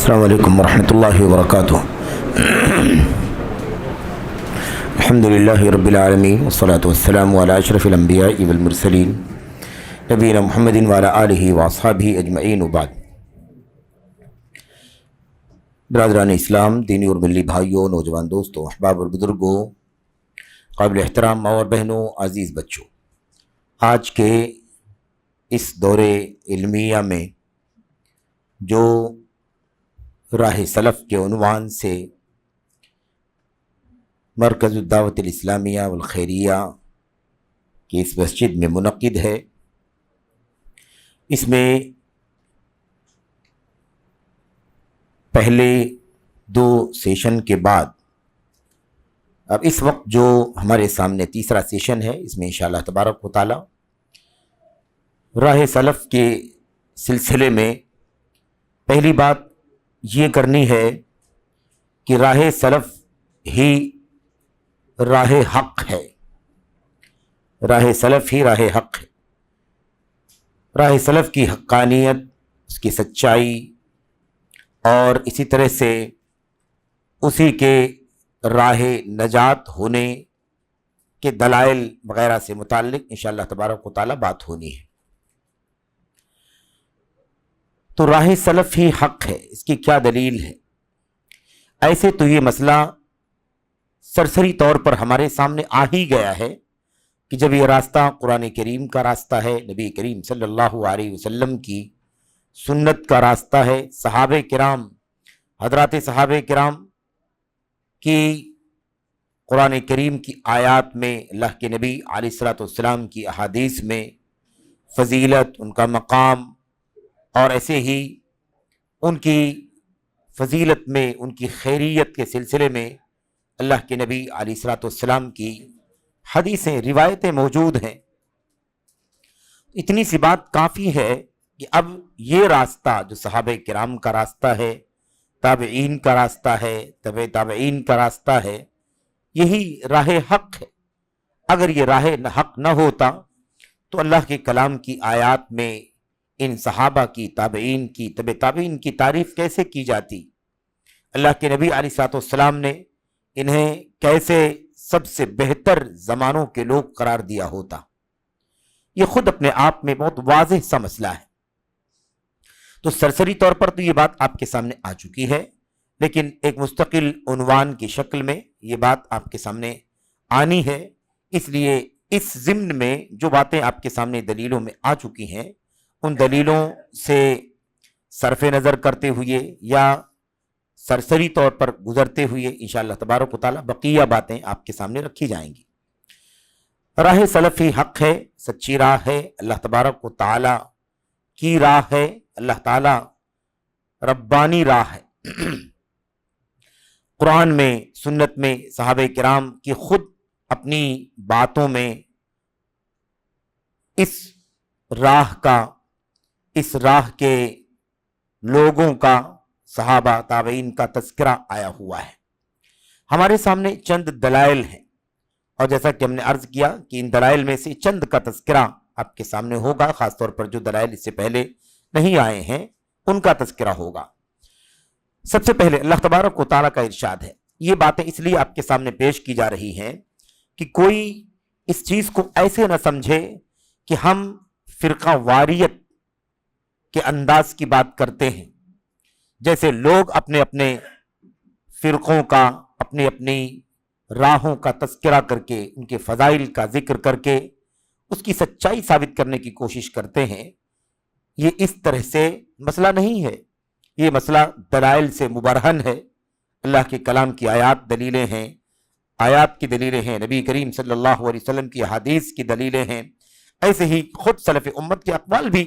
السلام علیکم ورحمۃ اللہ وبرکاتہ۔ الحمد للہ رب العالمین والصلاة والسلام علی اشرف الانبیاء والمرسلین نبینا محمد وعلی آلہ واصحابہ اجمعین وبعد۔ برادران اسلام، دینی اور ملی بھائیوں، نوجوان دوستوں، احباب اور بزرگوں، قابل احترام ماں اور بہنوں، عزیز بچوں، آج کے اس دور علمیہ میں جو راہ سلف کے عنوان سے مرکز الدعوت الاسلامیہ والخیریہ کی اس مسجد میں منعقد ہے، اس میں پہلے دو سیشن کے بعد اب اس وقت جو ہمارے سامنے تیسرا سیشن ہے، اس میں انشاءاللہ تبارک و تعالی راہ سلف کے سلسلے میں پہلی بات یہ کرنی ہے کہ راہ سلف ہی راہ حق ہے، راہ سلف ہی راہ حق ہے۔ راہ سلف کی حقانیت، اس کی سچائی اور اسی طرح سے اسی کے راہ نجات ہونے کے دلائل وغیرہ سے متعلق انشاءاللہ تبارک و تعالی بات ہونی ہے۔ تو راہ سلف ہی حق ہے، اس کی کیا دلیل ہے؟ ایسے تو یہ مسئلہ سرسری طور پر ہمارے سامنے آ ہی گیا ہے کہ جب یہ راستہ قرآن کریم کا راستہ ہے، نبی کریم صلی اللہ علیہ وسلم کی سنت کا راستہ ہے، صحابہ کرام، حضرات صحابہ کرام کی قرآن کریم کی آیات میں، اللہ کے نبی علیہ الصلوۃ والسلام کی احادیث میں فضیلت، ان کا مقام، اور ایسے ہی ان کی فضیلت میں، ان کی خیریت کے سلسلے میں اللہ کے نبی علیہ الصلوۃ والسلام کی حدیثیں، روایتیں موجود ہیں۔ اتنی سی بات کافی ہے کہ اب یہ راستہ جو صحابہ کرام کا راستہ ہے، تابعین کا راستہ ہے، تبع تابعین کا راستہ ہے، یہی راہ حق ہے۔ اگر یہ راہ حق نہ ہوتا تو اللہ کے کلام کی آیات میں ان صحابہ کی، تابعین کی، تبع تابعین کی تعریف کیسے کی جاتی؟ اللہ کے نبی علیہ الصلوۃ والسلام نے انہیں کیسے سب سے بہتر زمانوں کے لوگ قرار دیا ہوتا؟ یہ خود اپنے آپ میں بہت واضح سا مسئلہ ہے۔ تو سرسری طور پر تو یہ بات آپ کے سامنے آ چکی ہے، لیکن ایک مستقل عنوان کی شکل میں یہ بات آپ کے سامنے آنی ہے۔ اس لیے اس ضمن میں جو باتیں آپ کے سامنے دلیلوں میں آ چکی ہیں، ان دلیلوں سے صرف نظر کرتے ہوئے یا سرسری طور پر گزرتے ہوئے انشاءاللہ تبارک و تعالی بقیہ باتیں آپ کے سامنے رکھی جائیں گی۔ راہ سلف ہی حق ہے، سچی راہ ہے، اللہ تبارک و تعالی کی راہ ہے، اللہ تعالی ربانی راہ ہے۔ قرآن میں، سنت میں، صحابہ کرام کی خود اپنی باتوں میں اس راہ کا، اس راہ کے لوگوں کا، صحابہ تابعین کا تذکرہ آیا ہوا ہے۔ ہمارے سامنے چند دلائل ہیں، اور جیسا کہ ہم نے عرض کیا کہ ان دلائل میں سے چند کا تذکرہ آپ کے سامنے ہوگا، خاص طور پر جو دلائل اس سے پہلے نہیں آئے ہیں ان کا تذکرہ ہوگا۔ سب سے پہلے اللہ تبارک و تعالیٰ کا ارشاد ہے، یہ باتیں اس لیے آپ کے سامنے پیش کی جا رہی ہیں کہ کوئی اس چیز کو ایسے نہ سمجھے کہ ہم فرقہ واریت کے انداز کی بات کرتے ہیں، جیسے لوگ اپنے اپنے فرقوں کا، اپنی اپنی راہوں کا تذکرہ کر کے، ان کے فضائل کا ذکر کر کے اس کی سچائی ثابت کرنے کی کوشش کرتے ہیں۔ یہ اس طرح سے مسئلہ نہیں ہے، یہ مسئلہ دلائل سے مبرہن ہے۔ اللہ کے کلام کی آیات دلیلیں ہیں، آیات کی دلیلیں ہیں، نبی کریم صلی اللہ علیہ وسلم کی حدیث کی دلیلیں ہیں، ایسے ہی خود سلف امت کے اقوال بھی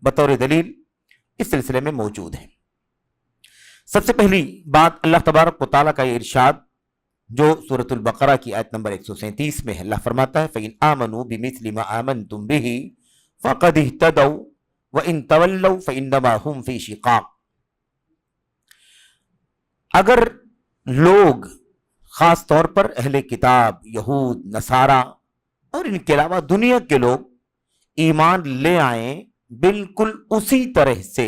بطور دلیل اس سلسلے میں موجود ہیں۔ سب سے پہلی بات اللہ تبارک و تعالیٰ کا یہ ارشاد جو سورۃ البقرہ کی آیت نمبر 137 میں ہے، اللہ فرماتا ہے فَإِنْ آمَنُوا بِمِثْلِ مَا آمَنْتُمْ بِهِ فَقَدِ اهْتَدَوْا وَإِنْ تَوَلَّوْا فَإِنَّمَا هُمْ فِي شِقَاقٍ۔ اگر لوگ، خاص طور پر اہل کتاب، یہود، نصارہ اور ان کے علاوہ دنیا کے لوگ ایمان لے آئیں بالکل اسی طرح سے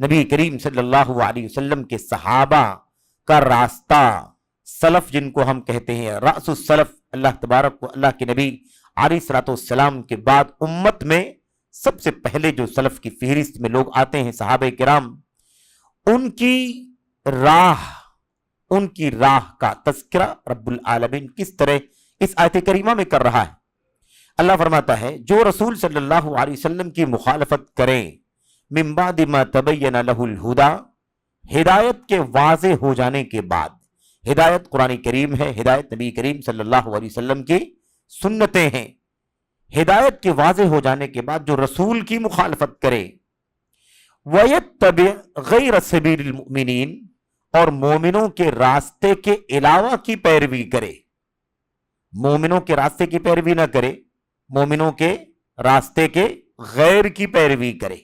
نبی کریم صلی اللہ علیہ وسلم کے صحابہ کا راستہ، سلف جن کو ہم کہتے ہیں، رأس السلف، اللہ تبارک کو اللہ کے نبی علیہ الصلوۃ والسلام کے بعد امت میں سب سے پہلے جو سلف کی فہرست میں لوگ آتے ہیں صحابہ کرام، ان کی راہ کا تذکرہ رب العالمین کس طرح اس آیت کریمہ میں کر رہا ہے۔ اللہ فرماتا ہے جو رسول صلی اللہ علیہ وسلم کی مخالفت کریں من بعد ما تبین لہ الہدی، ہدایت کے واضح ہو جانے کے بعد، ہدایت قرآن کریم ہے، ہدایت نبی کریم صلی اللہ علیہ وسلم کی سنتیں ہیں، ہدایت کے واضح ہو جانے کے بعد جو رسول کی مخالفت کرے، وَيَتَّبِعْ غَيْرَ سَبِيلِ الْمُؤْمِنِينَ، اور مومنوں کے راستے کے علاوہ کی پیروی کرے، مومنوں کے راستے کی پیروی نہ کرے، مومنوں کے راستے کے غیر کی پیروی کرے،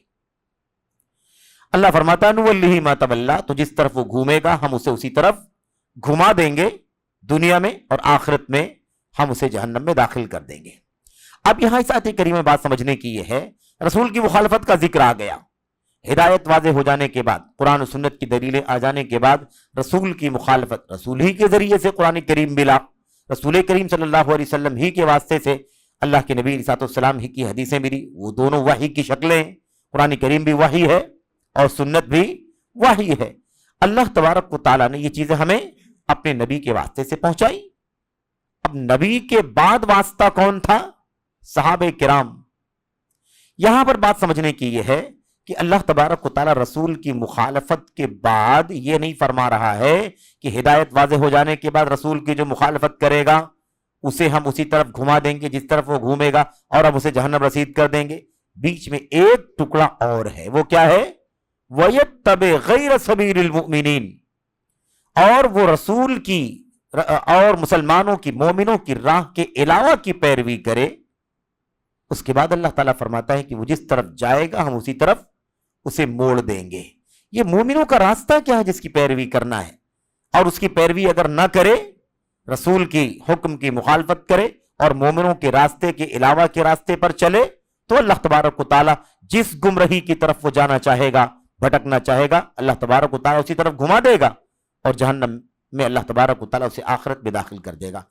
اللہ فرماتا نُوَلِّهِ مَا تَوَلَّىٰ، تو جس طرف وہ گھومے گا ہم اسے اسی طرف گھما دیں گے، دنیا میں اور آخرت میں ہم اسے جہنم میں داخل کر دیں گے۔ اب یہاں اس آیت کریمہ میں بات سمجھنے کی یہ ہے، رسول کی مخالفت کا ذکر آ گیا، ہدایت واضح ہو جانے کے بعد، قرآن و سنت کی دلیلیں آ جانے کے بعد رسول کی مخالفت، رسول ہی کے ذریعے سے قرآن کریم ملا، رسول کریم صلی اللہ علیہ وسلم ہی کے واسطے سے اللہ کے نبی علیہ السلام ہی کی حدیثیں ملی، وہ دونوں وحی کی شکلیں ہیں، قرآن کریم بھی وحی ہے اور سنت بھی وحی ہے۔ اللہ تبارک و تعالیٰ نے یہ چیزیں ہمیں اپنے نبی کے واسطے سے پہنچائی۔ اب نبی کے بعد واسطہ کون تھا؟ صحابہ کرام۔ یہاں پر بات سمجھنے کی یہ ہے کہ اللہ تبارک و تعالیٰ رسول کی مخالفت کے بعد یہ نہیں فرما رہا ہے کہ ہدایت واضح ہو جانے کے بعد رسول کی جو مخالفت کرے گا اسے ہم اسی طرف گھما دیں گے جس طرف وہ گھومے گا اور ہم اسے جہنم رسید کر دیں گے۔ بیچ میں ایک ٹکڑا اور ہے، وہ کیا ہے؟ وَيَتَّبِعْ غَيْرَ سَبِيلِ الْمُؤْمِنِينَ، اور وہ رسول کی اور مسلمانوں کی، مومنوں کی راہ کے علاوہ کی پیروی کرے۔ اس کے بعد اللہ تعالیٰ فرماتا ہے کہ وہ جس طرف جائے گا ہم اسی طرف اسے موڑ دیں گے۔ یہ مومنوں کا راستہ کیا ہے جس کی پیروی کرنا ہے، اور اس کی پیروی اگر نہ کرے، رسول کی حکم کی مخالفت کرے اور مومنوں کے راستے کے علاوہ کے راستے پر چلے، تو اللہ تبارک و تعالیٰ جس گمراہی کی طرف وہ جانا چاہے گا، بھٹکنا چاہے گا، اللہ تبارک و تعالیٰ اسی طرف گھما دے گا اور جہنم میں اللہ تبارک و تعالیٰ اسے آخرت میں داخل کر دے گا۔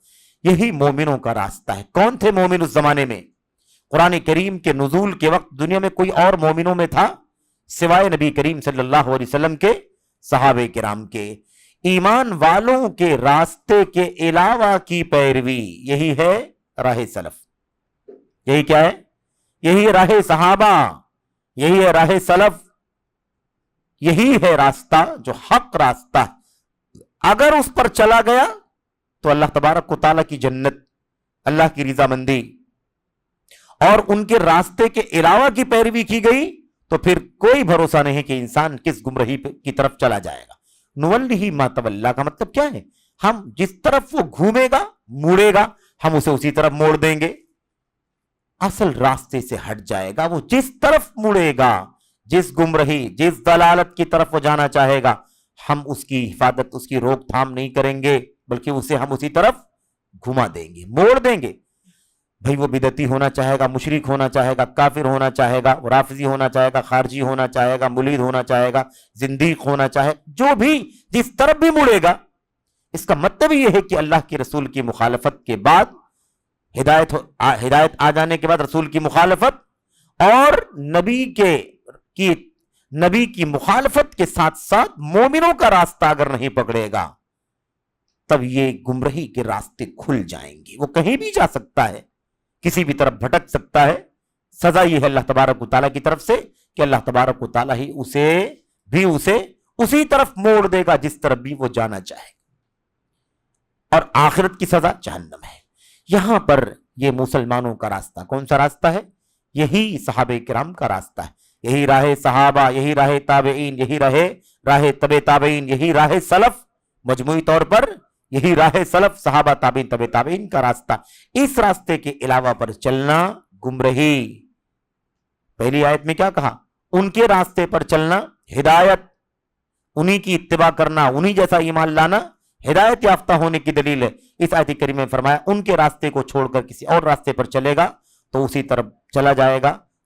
یہی مومنوں کا راستہ ہے۔ کون تھے مومن اس زمانے میں؟ قرآن کریم کے نزول کے وقت دنیا میں کوئی اور مومنوں میں تھا سوائے نبی کریم صلی اللہ علیہ وسلم کے، صحابہ کرام کے؟ ایمان والوں کے راستے کے علاوہ کی پیروی، یہی ہے راہ سلف۔ یہی کیا ہے؟ یہی راہ صحابہ، یہی ہے راہ سلف، یہی ہے راستہ جو حق راستہ ہے۔ اگر اس پر چلا گیا تو اللہ تبارک و تعالیٰ کی جنت، اللہ کی رضامندی، اور ان کے راستے کے علاوہ کی پیروی کی گئی تو پھر کوئی بھروسہ نہیں کہ انسان کس گمراہی کی طرف چلا جائے گا۔ نُوَلِّهِ مَا تَوَلَّىٰ کا مطلب کیا ہے؟ ہم جس طرف وہ گھومے گا، موڑے گا، ہم اسے اسی طرف موڑ دیں گے۔ اصل راستے سے ہٹ جائے گا، وہ جس طرف مڑے گا، جس گمراہی، جس دلالت کی طرف وہ جانا چاہے گا، ہم اس کی حفاظت، اس کی روک تھام نہیں کریں گے، بلکہ اسے ہم اسی طرف گھما دیں گے، موڑ دیں گے۔ بھئی وہ بدعتی ہونا چاہے گا، مشرک ہونا چاہے گا، کافر ہونا چاہے گا، رافضی ہونا چاہے گا، خارجی ہونا چاہے گا، ملحد ہونا چاہے گا، زندیق ہونا چاہے، جو بھی جس طرف بھی مڑے گا، اس کا مطلب یہ ہے کہ اللہ کے رسول کی مخالفت کے بعد، ہدایت آ جانے کے بعد رسول کی مخالفت اور نبی کی مخالفت کے ساتھ ساتھ مومنوں کا راستہ اگر نہیں پکڑے گا تب یہ گمراہی کے راستے کھل جائیں گے۔ وہ کہیں بھی جا سکتا ہے، کسی بھی طرف بھٹک سکتا ہے۔ سزا یہ ہے اللہ تبارک و تعالیٰ کی طرف سے کہ اللہ تبارک و تعالیٰ ہی اسے اسی طرف موڑ دے گا جس طرف بھی وہ جانا چاہے، اور آخرت کی سزا جہنم ہے۔ یہاں پر یہ مسلمانوں کا راستہ کون سا راستہ ہے؟ یہی صحابہ کرام کا راستہ ہے، یہی راہ صحابہ، یہی راہ تابعین، یہی راہ تبع تابعین، یہی راہ سلف، مجموعی طور پر یہی راہ سلف، صحابہ، تابعین، تبع تابعین کا راستہ۔ اس راستے کے علاوہ پر چلنا گمراہی۔ پہلی آیت میں کیا کہا؟ ان کے راستے پر چلنا ہدایت، انہی کی اتباع کرنا، انہی جیسا ایمان لانا ہدایت یافتہ ہونے کی دلیل ہے۔ اس آیت کریمہ میں فرمایا ان کے راستے کو چھوڑ کر کسی اور راستے پر چلے گا تو اسی طرف چلا جائے گا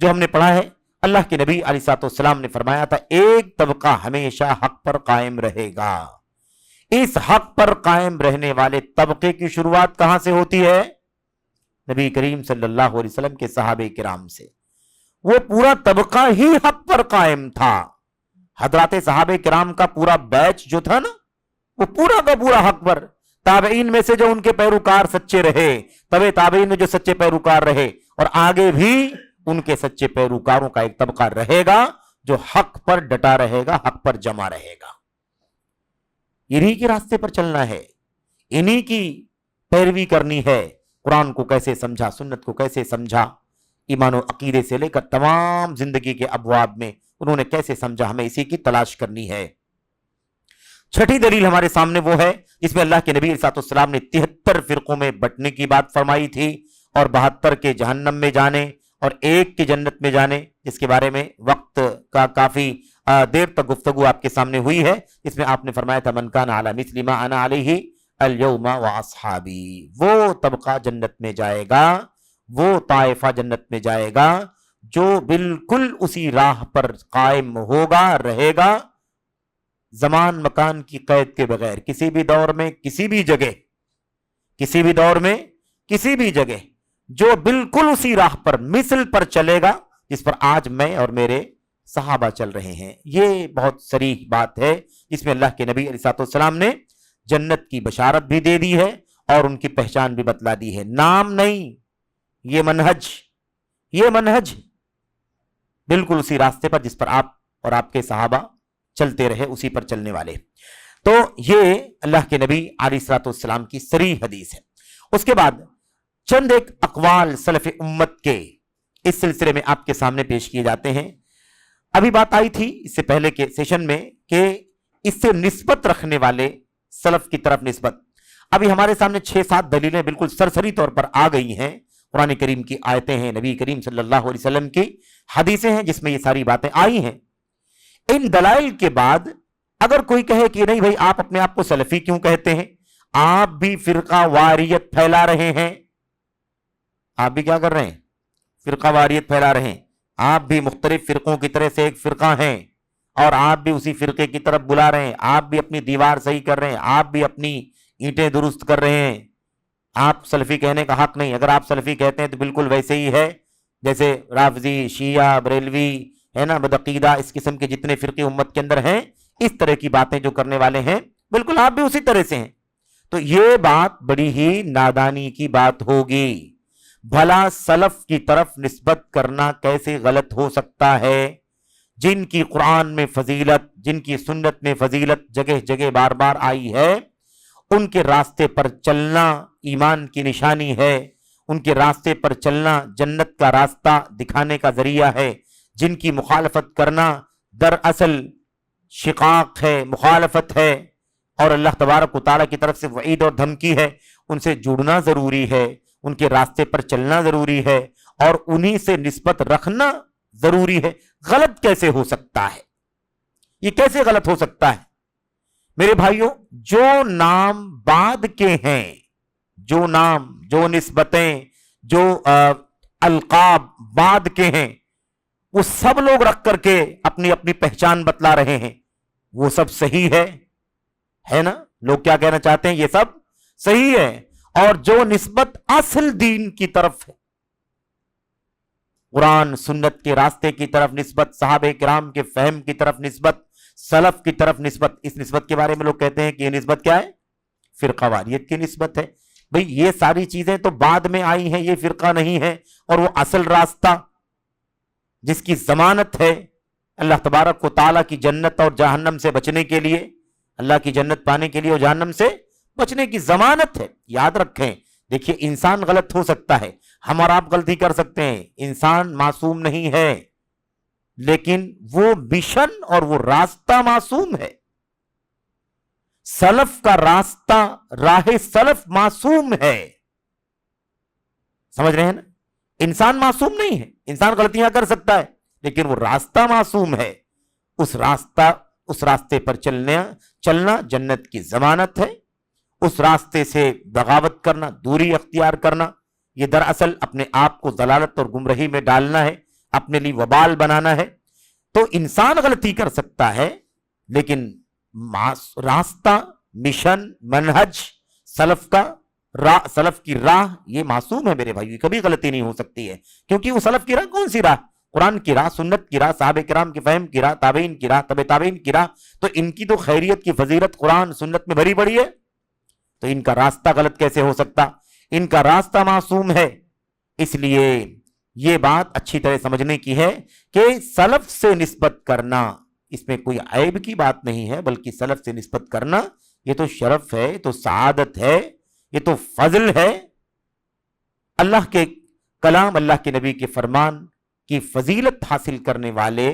جو ہم نے پڑھا ہے، اللہ کے نبی علیہ السلام نے فرمایا تھا ایک طبقہ ہمیشہ حق پر قائم رہے گا۔ اس حق پر قائم رہنے والے طبقے کی شروعات کہاں سے ہوتی ہے؟ نبی کریم صلی اللہ علیہ وسلم کے صحابہ کرام سے۔ وہ پورا طبقہ ہی حق پر قائم تھا۔ حضرات صحابہ کرام کا پورا بیچ جو تھا نا، وہ پورا کا پورا حق پر۔ تابعین میں سے جو ان کے پیروکار سچے رہے، تبع تابعین میں جو سچے پیروکار رہے، اور آگے بھی ان کے سچے پیروکاروں کا ایک طبقہ رہے گا جو حق پر ڈٹا رہے گا، حق پر جمع رہے گا۔ انہی کے راستے پر چلنا ہے، انہی کی پیروی کرنی ہے۔ قرآن کو کیسے سمجھا، سنت کو کیسے سمجھا، ایمان و عقیدے سے لے کر تمام زندگی کے ابواب میں انہوں نے کیسے سمجھا، ہمیں اسی کی تلاش کرنی ہے۔ چھٹی دلیل ہمارے سامنے وہ ہے جس میں اللہ کے نبی علیہ السلام نے 73 فرقوں میں بٹنے کی بات فرمائی تھی، اور 72 کے جہنم میں جانے اور ایک کے جنت میں جانے، جس کے بارے میں وقت کا کافی دیر تک گفتگو آپ کے سامنے ہوئی ہے۔ اس میں آپ نے فرمایا تھا من کان علی مثل ما انا علیہ اليوم واصحابی، وہ طبقہ جنت میں جائے گا، وہ طائفہ جنت میں جائے گا جو بالکل اسی راہ پر قائم ہوگا، رہے گا، زمان مکان کی قید کے بغیر، کسی بھی دور میں کسی بھی جگہ، کسی بھی دور میں کسی بھی جگہ، جو بالکل اسی راہ پر مثل پر چلے گا جس پر آج میں اور میرے صحابہ چل رہے ہیں۔ یہ بہت صریح بات ہے جس میں اللہ کے نبی علیہ السلام نے جنت کی بشارت بھی دے دی ہے اور ان کی پہچان بھی بتلا دی ہے۔ نام نہیں، یہ منہج بالکل اسی راستے پر جس پر آپ اور آپ کے صحابہ چلتے رہے، اسی پر چلنے والے۔ تو یہ اللہ کے نبی علیہ السلام کی صریح حدیث ہے۔ اس کے بعد چند ایک اقوال سلف امت کے اس سلسلے میں آپ کے سامنے پیش کیے جاتے ہیں۔ ابھی بات آئی تھی اس سے پہلے کے سیشن میں کہ اس سے نسبت رکھنے والے سلف کی طرف نسبت، ابھی ہمارے سامنے 6-7 دلیلیں بالکل سرسری طور پر آ گئی ہیں۔ قرآن کریم کی آیتیں ہیں، نبی کریم صلی اللہ علیہ وسلم کی حدیثیں ہیں جس میں یہ ساری باتیں آئی ہیں۔ ان دلائل کے بعد اگر کوئی کہے کہ نہیں بھائی آپ اپنے آپ کو سلفی کیوں کہتے ہیں، آپ بھی فرقہ واریت پھیلا رہے ہیں، آپ بھی کیا کر رہے ہیں؟ فرقہ واریت پھیلا رہے ہیں، آپ بھی مختلف فرقوں کی طرح سے ایک فرقہ ہیں اور آپ بھی اسی فرقے کی طرف بلا رہے ہیں، آپ بھی اپنی دیوار صحیح کر رہے ہیں، آپ بھی اپنی اینٹیں درست کر رہے ہیں، آپ سلفی کہنے کا حق نہیں۔ اگر آپ سلفی کہتے ہیں تو بالکل ویسے ہی ہے جیسے رافضی، شیعہ، بریلوی ہے نا، بدعقیدہ، اس قسم کے جتنے فرقے امت کے اندر ہیں، اس طرح کی باتیں جو کرنے والے ہیں، بالکل آپ بھی اسی طرح سے ہیں۔ تو یہ بات بڑی ہی نادانی کی بات ہوگی۔ بھلا سلف کی طرف نسبت کرنا کیسے غلط ہو سکتا ہے؟ جن کی قرآن میں فضیلت، جن کی سنت میں فضیلت جگہ جگہ بار بار آئی ہے، ان کے راستے پر چلنا ایمان کی نشانی ہے، ان کے راستے پر چلنا جنت کا راستہ دکھانے کا ذریعہ ہے۔ جن کی مخالفت کرنا دراصل شقاق ہے، مخالفت ہے، اور اللہ تبارک و تعالیٰ کی طرف سے وعید اور دھمکی ہے، ان سے جڑنا ضروری ہے، ان کے راستے پر چلنا ضروری ہے، اور انہی سے نسبت رکھنا ضروری ہے۔ غلط کیسے ہو سکتا ہے؟ یہ کیسے غلط ہو سکتا ہے؟ میرے بھائیوں، جو نام بعد کے ہیں، جو نام، جو نسبتیں، جو القاب بعد کے ہیں، وہ سب لوگ رکھ کر کے اپنی اپنی پہچان بتلا رہے ہیں، وہ سب صحیح ہے نا؟ لوگ کیا کہنا چاہتے ہیں؟ یہ سب صحیح ہے۔ اور جو نسبت اصل دین کی طرف ہے، قرآن سنت کے راستے کی طرف نسبت، صحابہ کرام کے فہم کی طرف نسبت، سلف کی طرف نسبت، اس نسبت کے بارے میں لوگ کہتے ہیں کہ یہ نسبت کیا ہے؟ فرقہ واریت کی نسبت ہے۔ بھئی یہ ساری چیزیں تو بعد میں آئی ہیں، یہ فرقہ نہیں ہے، اور وہ اصل راستہ جس کی ضمانت ہے اللہ تبارک و تعالیٰ کی جنت اور جہنم سے بچنے کے لیے، اللہ کی جنت پانے کے لیے اور جہنم سے بچنے کی ضمانت ہے۔ یاد رکھیں، دیکھیے انسان غلط ہو سکتا ہے، ہم اور آپ غلطی کر سکتے ہیں، انسان معصوم نہیں ہے، لیکن وہ مشن اور وہ راستہ معصوم ہے۔ سلف کا راستہ، راہ سلف معصوم ہے، سمجھ رہے ہیں نا؟ انسان معصوم نہیں ہے، انسان غلطیاں کر سکتا ہے، لیکن وہ راستہ معصوم ہے۔ اس راستے پر چلنا جنت کی ضمانت ہے۔ اس راستے سے بغاوت کرنا، دوری اختیار کرنا، یہ دراصل اپنے آپ کو ضلالت اور گمراہی میں ڈالنا ہے، اپنے لیے وبال بنانا ہے. تو انسان غلطی کر سکتا ہے لیکن راستہ، مشن، منہج، سلف کی راہ یہ معصوم ہے میرے بھائی، کبھی غلطی نہیں ہو سکتی ہے. کیونکہ وہ سلف کی راہ کون سی راہ؟ قرآن کی راہ، سنت کی راہ، صحابہ کرام کے فہم کی راہ، تابعین کی راہ، تبع تابعین کی راہ. تو ان کی تو خیریت کی فضیلت قرآن سنت میں بھری پڑی ہے، تو ان کا راستہ غلط کیسے ہو سکتا؟ ان کا راستہ معصوم ہے. اس لیے یہ بات اچھی طرح سمجھنے کی ہے کہ سلف سے نسبت کرنا اس میں کوئی عیب کی بات نہیں ہے، بلکہ سلف سے نسبت کرنا یہ تو شرف ہے، یہ تو سعادت ہے، یہ تو فضل ہے. اللہ کے کلام، اللہ کے نبی کے فرمان کی فضیلت حاصل کرنے والے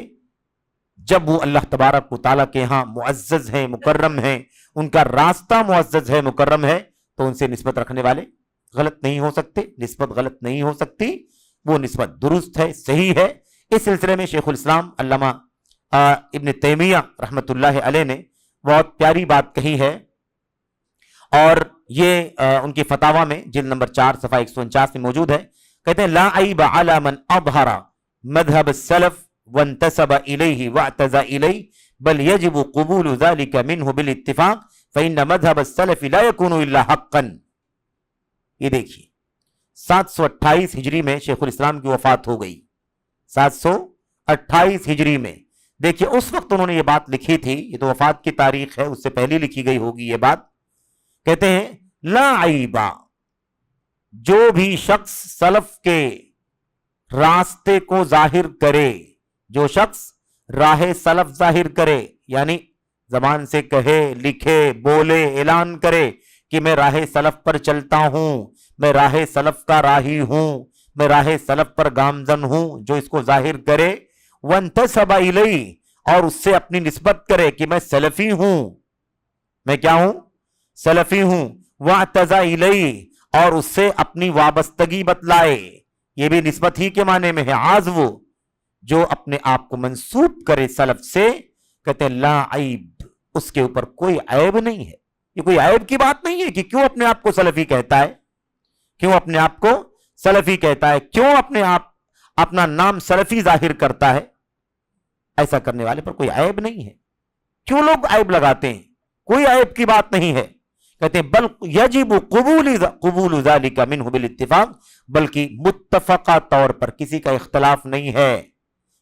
جب وہ اللہ تبارک و تعالیٰ کے ہاں معزز ہیں، مکرم ہیں، ان کا راستہ معزز ہے، مکرم ہے، تو ان سے نسبت رکھنے والے غلط نہیں ہو سکتے، نسبت غلط نہیں ہو سکتی، وہ نسبت درست ہے، صحیح ہے. اس سلسلے میں شیخ الاسلام علامہ ابن تیمیہ رحمۃ اللہ علیہ نے بہت پیاری بات کہی ہے، اور یہ ان کی فتاوی میں جلد نمبر 4 صفحہ 149 میں موجود ہے. کہتے ہیں لا عیب علی من اظہر مذہب السلف وانتسب الیہ واعتزا الیہ بل یجب قبول ذلك منہ بالاتفاق فإن مذہب السلف لا يكون الا حقا. یہ دیکھیے 728 ہجری میں شیخ الاسلام کی وفات ہو گئی، 728 ہجری میں. دیکھیے اس وقت انہوں نے یہ بات لکھی تھی، یہ تو وفات کی تاریخ ہے، اس سے پہلے لکھی گئی ہوگی یہ بات. کہتے ہیں لا عیبا، جو بھی شخص سلف کے راستے کو ظاہر کرے، جو شخص راہ سلف ظاہر کرے، یعنی زبان سے کہے، لکھے، بولے، اعلان کرے کہ میں راہ سلف پر چلتا ہوں، میں راہ سلف کا راہی ہوں، میں راہ سلف پر گامزن ہوں، جو اس کو ظاہر کرے، وانتسب الیہ، اور اس سے اپنی نسبت کرے کہ میں سلفی ہوں، میں کیا ہوں؟ سلفی ہوں، واعتزا الیہ، اور اس سے اپنی وابستگی بتلائے. یہ بھی نسبت ہی کے معنی میں ہے. عازو، جو اپنے آپ کو منسوب کرے سلف سے، کہتے ہیں لا عیب، اس کے اوپر کوئی عیب نہیں ہے. یہ کوئی عیب کی بات نہیں ہے کہ کیوں اپنے آپ کو سلفی کہتا ہے، کیوں اپنے آپ کو سلفی کہتا ہے، کیوں اپنا نام سلفی ظاہر کرتا ہے. ایسا کرنے والے پر کوئی عیب نہیں ہے. کیوں لوگ عیب لگاتے ہیں؟ کوئی عیب کی بات نہیں ہے. کہتے ہیں بل یجب قبول ذلك منہ بالاتفاق، بلکہ متفقہ طور پر کسی کا اختلاف نہیں ہے،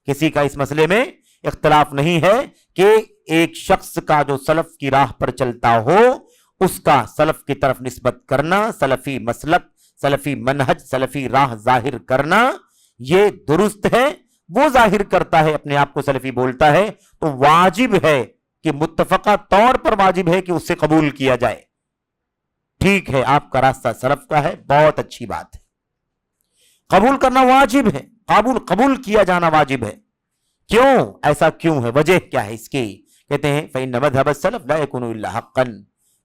کسی کا اس مسئلے میں اختلاف نہیں ہے کہ ایک شخص کا جو سلف کی راہ پر چلتا ہو اس کا سلف کی طرف نسبت کرنا، سلفی مسلک، سلفی منہج، سلفی راہ ظاہر کرنا یہ درست ہے. وہ ظاہر کرتا ہے، اپنے آپ کو سلفی بولتا ہے، تو واجب ہے کہ متفقہ طور پر واجب ہے کہ اس سے قبول کیا جائے. ٹھیک ہے، آپ کا راستہ سلف کا ہے، بہت اچھی بات ہے، قبول کرنا واجب ہے، قبول کیا جانا واجب ہے. کیوں؟ ایسا کیوں ہے؟ وجہ کیا ہے اس کی؟ کہتے ہیں فإن مذهب السلف لا يكون الا حقا،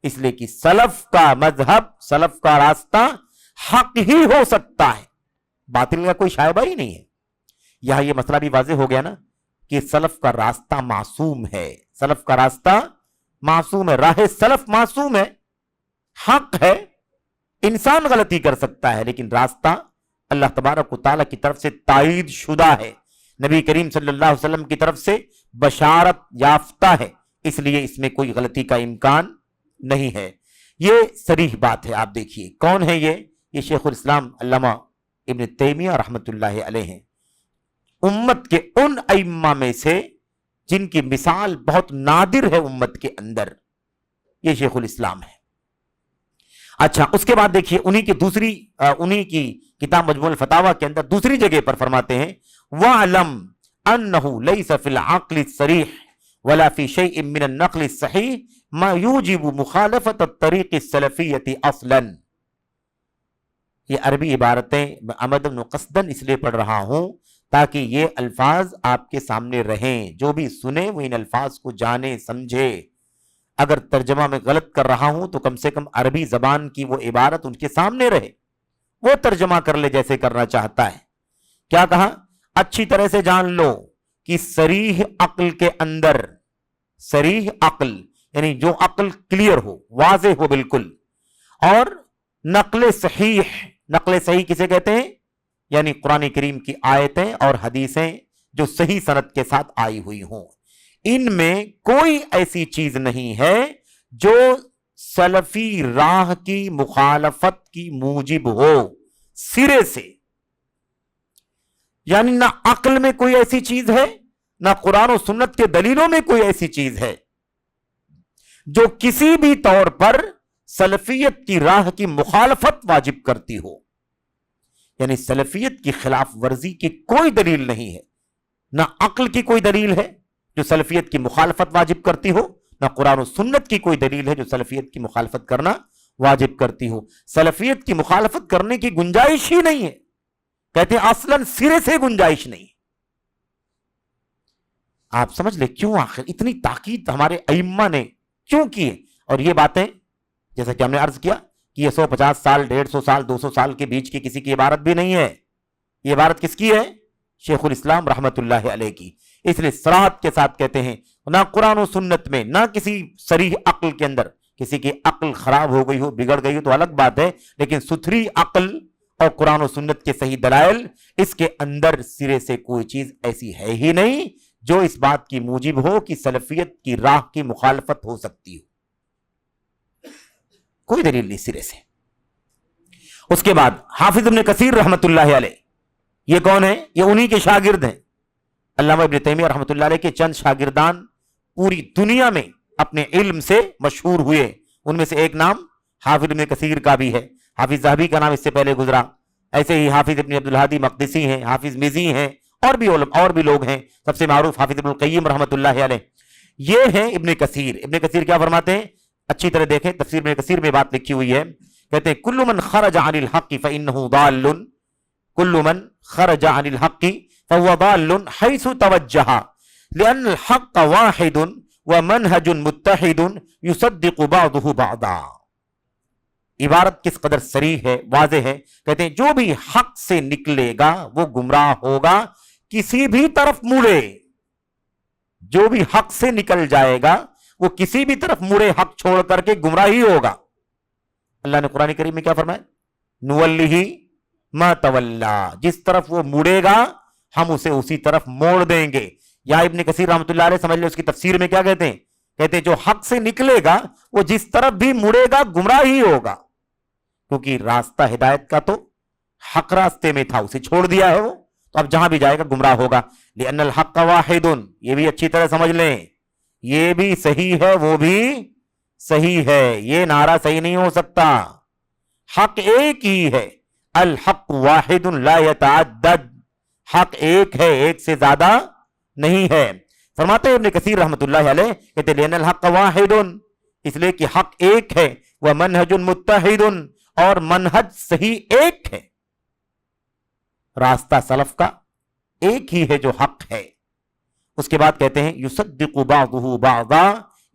اس لیے کہ سلف کا مذہب، سلف کا راستہ حق ہی ہو سکتا ہے، باطل کا کوئی شائبہ ہی نہیں ہے. یہاں یہ مسئلہ بھی واضح ہو گیا نا کہ سلف کا راستہ معصوم ہے، سلف کا راستہ معصوم ہے، راہ سلف معصوم ہے، حق ہے. انسان غلطی کر سکتا ہے لیکن راستہ اللہ تبارک و تعالیٰ کی طرف سے تائید شدہ ہے، نبی کریم صلی اللہ علیہ وسلم کی طرف سے بشارت یافتہ ہے، اس لیے اس میں کوئی غلطی کا امکان نہیں ہے. یہ صریح بات ہے. آپ دیکھیے کون ہے یہ شیخ الاسلام علامہ ابن تیمیہ رحمۃ اللہ علیہ ہیں، امت کے ان ائمہ میں سے جن کی مثال بہت نادر ہے امت کے اندر، یہ شیخ الاسلام ہے. اچھا، اس کے بعد دیکھیے انہی کی کتاب مجموع الفتاوی کے اندر دوسری جگہ پر فرماتے ہیں وَعْلَمْ أَنَّهُ لَيْسَ فِي الْعَقْلِ الصَّرِيحِ وَلَا فِي شَيْءٍ مِّنَ النَّقْلِ الصَّحِيحِ مَا يُوجِبُ مُخَالَفَةَ الطَّرِيقِ السَّلَفِيَّةِ أَصْلًا. یہ عربی عبارتیں میں عمدن و قصدن اس لیے پڑھ رہا ہوں تاکہ یہ الفاظ آپ کے سامنے رہیں، جو بھی سنے وہ ان الفاظ کو جانے سمجھے. اگر ترجمہ میں غلط کر رہا ہوں تو کم سے کم عربی زبان کی وہ عبارت ان کے سامنے رہے، وہ ترجمہ کر لے جیسے کرنا چاہتا ہے. کیا کہا؟ اچھی طرح سے جان لو کہ صریح عقل کے اندر، صریح عقل یعنی جو عقل کلیئر ہو، واضح ہو بالکل، اور نقل صحیح، نقل صحیح کسے کہتے ہیں؟ یعنی قرآن کریم کی آیتیں اور حدیثیں جو صحیح سند کے ساتھ آئی ہوئی ہوں، ان میں کوئی ایسی چیز نہیں ہے جو سلفی راہ کی مخالفت کی موجب ہو سرے سے. یعنی نہ عقل میں کوئی ایسی چیز ہے، نہ قرآن و سنت کے دلیلوں میں کوئی ایسی چیز ہے جو کسی بھی طور پر سلفیت کی راہ کی مخالفت واجب کرتی ہو. یعنی سلفیت کی خلاف ورزی کی کوئی دلیل نہیں ہے، نہ عقل کی کوئی دلیل ہے جو سلفیت کی مخالفت واجب کرتی ہو، نہ قرآن و سنت کی کوئی دلیل ہے جو سلفیت کی مخالفت کرنا واجب کرتی ہو. سلفیت کی مخالفت کرنے کی گنجائش ہی نہیں ہے، کہتے ہیں اصلاً سرے سے گنجائش نہیں. آپ سمجھ لیں کیوں آخر اتنی تاکید ہمارے ائمہ نے کیوں کی ہے. اور یہ باتیں جیسا کہ ہم نے عرض کیا کہ یہ 150 سال 150 سال 200 سال کے بیچ کی کسی کی عبارت بھی نہیں ہے. یہ عبارت کس کی ہے؟ شیخ الاسلام رحمت اللہ علیہ کی. اس لیے صراحت کے ساتھ کہتے ہیں نہ قرآن و سنت میں نہ کسی صریح عقل کے اندر، کسی کی عقل خراب ہو گئی ہو بگڑ گئی ہو تو الگ بات ہے، لیکن ستھری عقل اور قرآن و سنت کے صحیح دلائل، اس کے اندر سرے سے کوئی چیز ایسی ہے ہی نہیں جو اس بات کی موجب ہو کہ سلفیت کی راہ کی مخالفت ہو سکتی ہو. کوئی دلیل نہیں سرے سے. اس کے بعد حافظ ابن کثیر رحمت اللہ علیہ، یہ کون ہیں؟ یہ انہی کے شاگرد ہیں. علامہ ابن تیمیہ رحمت اللہ علیہ کے چند شاگردان پوری دنیا میں اپنے علم سے مشہور ہوئے، ان میں سے ایک نام حافظ ابن کثیر کا بھی ہے. حافظ ذہبی کا نام اس سے پہلے گزرا. ایسے ہی حافظ ابن عبدالہادی مقدسی ہیں، حافظ مزی ہیں، اور بھی لوگ ہیں. سب سے معروف حافظ ابن القیم رحمت اللہ علیہ. یہ ہیں ابن کثیر. ابن کثیر کیا فرماتے ہیں؟ اچھی طرح دیکھیں تفسیر ابن کثیر میں بات لکھی ہوئی ہے. کہتے ہیں کل من خرج عن الحق فإنه ضال، کل من خرج عن الحق فهو ضال حيث توجه لأن الحق واحد ومنهج متحد يصدق بعضه بعضا. عبارت کس قدر صریح ہے، واضح ہے. کہتے ہیں جو بھی حق سے نکلے گا وہ گمراہ ہوگا، کسی بھی طرف مڑے. جو بھی حق سے نکل جائے گا وہ کسی بھی طرف مڑے، حق چھوڑ کر کے گمراہ ہی ہوگا. اللہ نے قرآن کریم میں کیا فرمایا؟ نولیہ ما تولا، جس طرف وہ مڑے گا ہم اسے اسی طرف موڑ دیں گے. یا ابن کثیر رحمۃ اللہ علیہ سمجھ لیں اس کی تفسیر میں کیا کہتے ہیں؟ کہتے ہیں جو حق سے نکلے گا وہ جس طرف بھی مڑے گا گمراہ ہی ہوگا، کیونکہ راستہ ہدایت کا تو حق راستے میں تھا، اسے چھوڑ دیا ہے وہ، تو اب جہاں بھی جائے گا گمراہ ہوگا. لأن الحق واحد، یہ بھی اچھی طرح سمجھ لیں، یہ بھی صحیح ہے وہ بھی صحیح ہے، یہ نعرہ صحیح نہیں ہو سکتا. حق ایک ہی ہے. الحق واحد لا يتعدد، حق ایک ہے، ایک سے زیادہ نہیں ہے. فرماتے ہیں ابن کثیر رحمت اللہ علیہ، کہتے لأن الحق واحد، اس لیے کہ حق ایک ہے، ومنہج متحد، اور منہج صحیح ایک ہے. راستہ سلف کا ایک ہی ہے جو حق ہے. اس کے بعد کہتے ہیں یصدق بعضہ بعضا،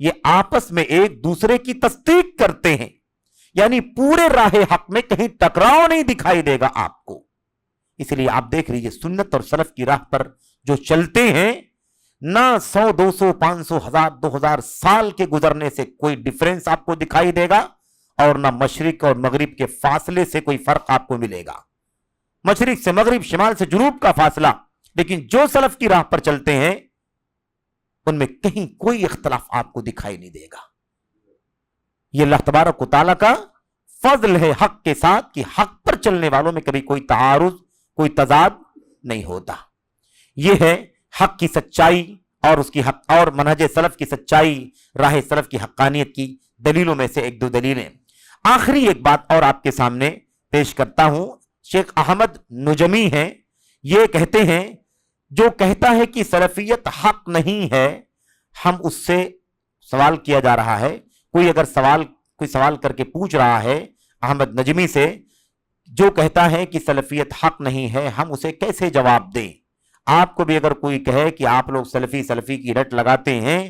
یہ آپس میں ایک دوسرے کی تصدیق کرتے ہیں. یعنی پورے راہ حق میں کہیں ٹکراؤ نہیں دکھائی دے گا آپ کو. اس لیے آپ دیکھ لیجئے سنت اور سلف کی راہ پر جو چلتے ہیں، نہ 100 200 500 1000 2000 سال کے گزرنے سے کوئی ڈیفرنس آپ کو دکھائی دے گا، اور نہ مشرق اور مغرب کے فاصلے سے کوئی فرق آپ کو ملے گا. مشرق سے مغرب، شمال سے جنوب کا فاصلہ، لیکن جو سلف کی راہ پر چلتے ہیں ان میں کہیں کوئی اختلاف آپ کو دکھائی نہیں دے گا. یہ اللہ تبارک و تعالیٰ کا فضل ہے حق کے ساتھ کہ حق پر چلنے والوں میں کبھی کوئی تعارض، کوئی تضاد نہیں ہوتا. یہ ہے حق کی سچائی اور اس کی حق اور منہج سلف کی سچائی، راہ سلف کی حقانیت کی دلیلوں میں سے ایک دو دلیلیں. آخری ایک بات اور آپ کے سامنے پیش کرتا ہوں. شیخ احمد نجمی ہیں، یہ کہتے ہیں جو کہتا ہے کہ سلفیت حق نہیں ہے، ہم اس سے سوال کیا جا رہا ہے، کوئی سوال کر کے پوچھ رہا ہے احمد نجمی سے، جو کہتا ہے کہ سلفیت حق نہیں ہے، ہم اسے کیسے جواب دیں؟ آپ کو بھی اگر کوئی کہے کہ آپ لوگ سلفی کی رٹ لگاتے ہیں،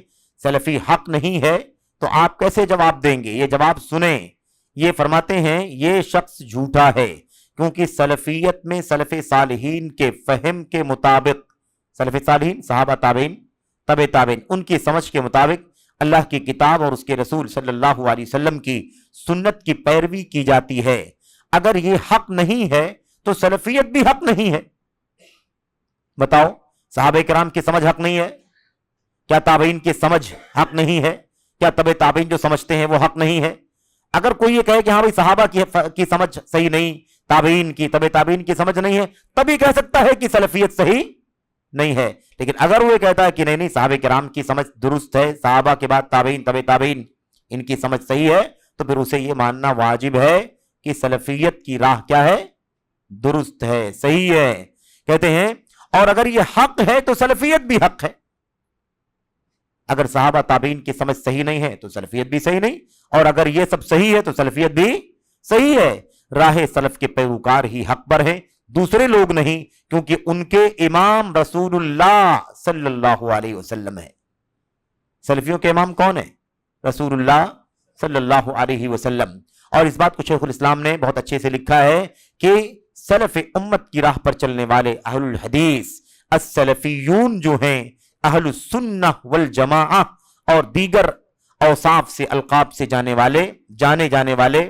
سلفی حق نہیں ہے، تو آپ کیسے جواب دیں گے؟ یہ جواب سنیں. یہ فرماتے ہیں یہ شخص جھوٹا ہے، کیونکہ سلفیت میں سلف صالحین کے فہم کے مطابق، سلف صالحین صحابہ تابعین تبع تابعین، ان کی سمجھ کے مطابق اللہ کی کتاب اور اس کے رسول صلی اللہ علیہ وسلم کی سنت کی پیروی کی جاتی ہے. اگر یہ حق نہیں ہے تو سلفیت بھی حق نہیں ہے؟ بتاؤ، صحابہ کرام کی سمجھ حق نہیں ہے؟ کیا تابعین کی سمجھ حق نہیں ہے؟ کیا تبع تابعین جو سمجھتے ہیں وہ حق نہیں ہے؟ اگر کوئی یہ کہے کہ ہاں بھائی صحابہ کی سمجھ صحیح نہیں، تابعین کی تبع تابعین کی سمجھ نہیں ہے، تبھی کہہ سکتا ہے کہ سلفیت صحیح نہیں ہے۔ لیکن اگر وہ کہتا ہے کہ نہیں صحابہ کرام کی سمجھ درست ہے، صحابہ کے بعد تابعین تبع تابعین ان کی سمجھ صحیح ہے، تو پھر اسے یہ ماننا واجب ہے کہ سلفیت کی راہ کیا ہے؟ درست ہے، صحیح ہے۔ کہتے ہیں اور اگر یہ حق ہے تو سلفیت بھی حق ہے۔ اگر صحابہ تابعین کی سمجھ صحیح نہیں ہے تو سلفیت بھی صحیح نہیں، اور اگر یہ سب صحیح ہے تو سلفیت بھی صحیح ہے۔ راہ سلف کے پیروکار ہی حق پر ہیں، دوسرے لوگ نہیں، کیونکہ ان کے امام رسول اللہ صلی اللہ علیہ وسلم ہے۔ سلفیوں کے امام کون ہے؟ رسول اللہ صلی اللہ علیہ وسلم۔ اور اس بات کو شیخ الاسلام نے بہت اچھے سے لکھا ہے کہ سلف امت کی راہ پر چلنے والے اہل الحدیث السلفیون جو ہیں، اہل السنہ والجماعہ اور دیگر اوصاف سے القاب سے جانے جانے والے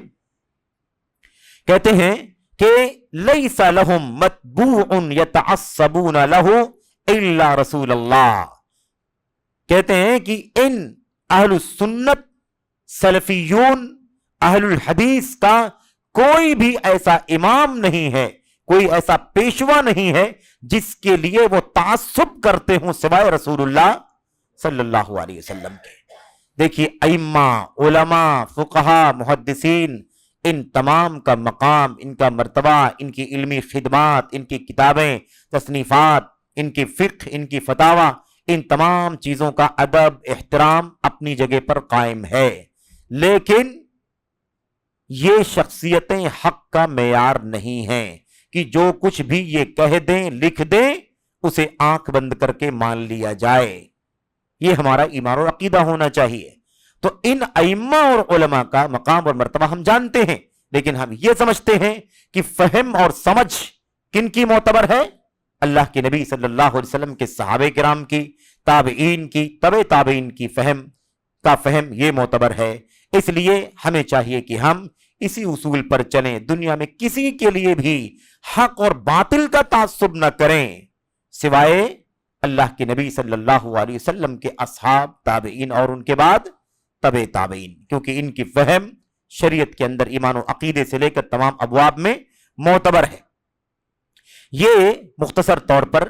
کہتے ہیں کہ لیس لہم متبوع یتعصبون لہ الا رسول اللہ۔ کہتے ہیں کہ ان اہل السنت سلفیون اہل الحدیث کا کوئی بھی ایسا امام نہیں ہے، کوئی ایسا پیشوا نہیں ہے جس کے لیے وہ تعصب کرتے ہوں سوائے رسول اللہ صلی اللہ علیہ وسلم کے۔ دیکھیے ائمہ، علماء، فقہا، محدثین، ان تمام کا مقام، ان کا مرتبہ، ان کی علمی خدمات، ان کی کتابیں، تصنیفات، ان کی فقہ، ان کی فتاوی، ان تمام چیزوں کا ادب، احترام اپنی جگہ پر قائم ہے، لیکن یہ شخصیتیں حق کا معیار نہیں ہیں کہ جو کچھ بھی یہ کہہ دیں لکھ دیں اسے آنکھ بند کر کے مان لیا جائے۔ یہ ہمارا ایمان اور عقیدہ ہونا چاہیے۔ تو ان ائمہ اور علماء کا مقام اور مرتبہ ہم جانتے ہیں، لیکن ہم یہ سمجھتے ہیں کہ فہم اور سمجھ کن کی معتبر ہے؟ اللہ کے نبی صلی اللہ علیہ وسلم کے صحابہ کرام کی، تابعین کی، تبع تابعین کی فہم یہ معتبر ہے۔ اس لیے ہمیں چاہیے کہ ہم اسی اصول پر چلیں، دنیا میں کسی کے لیے بھی حق اور باطل کا تعصب نہ کریں سوائے اللہ کے نبی صلی اللہ علیہ وسلم کے اصحاب، تابعین اور ان کے بعد تبع تابعین، کیونکہ ان کی فہم شریعت کے اندر ایمان و عقیدے سے لے کر تمام ابواب میں معتبر ہے۔ یہ مختصر طور پر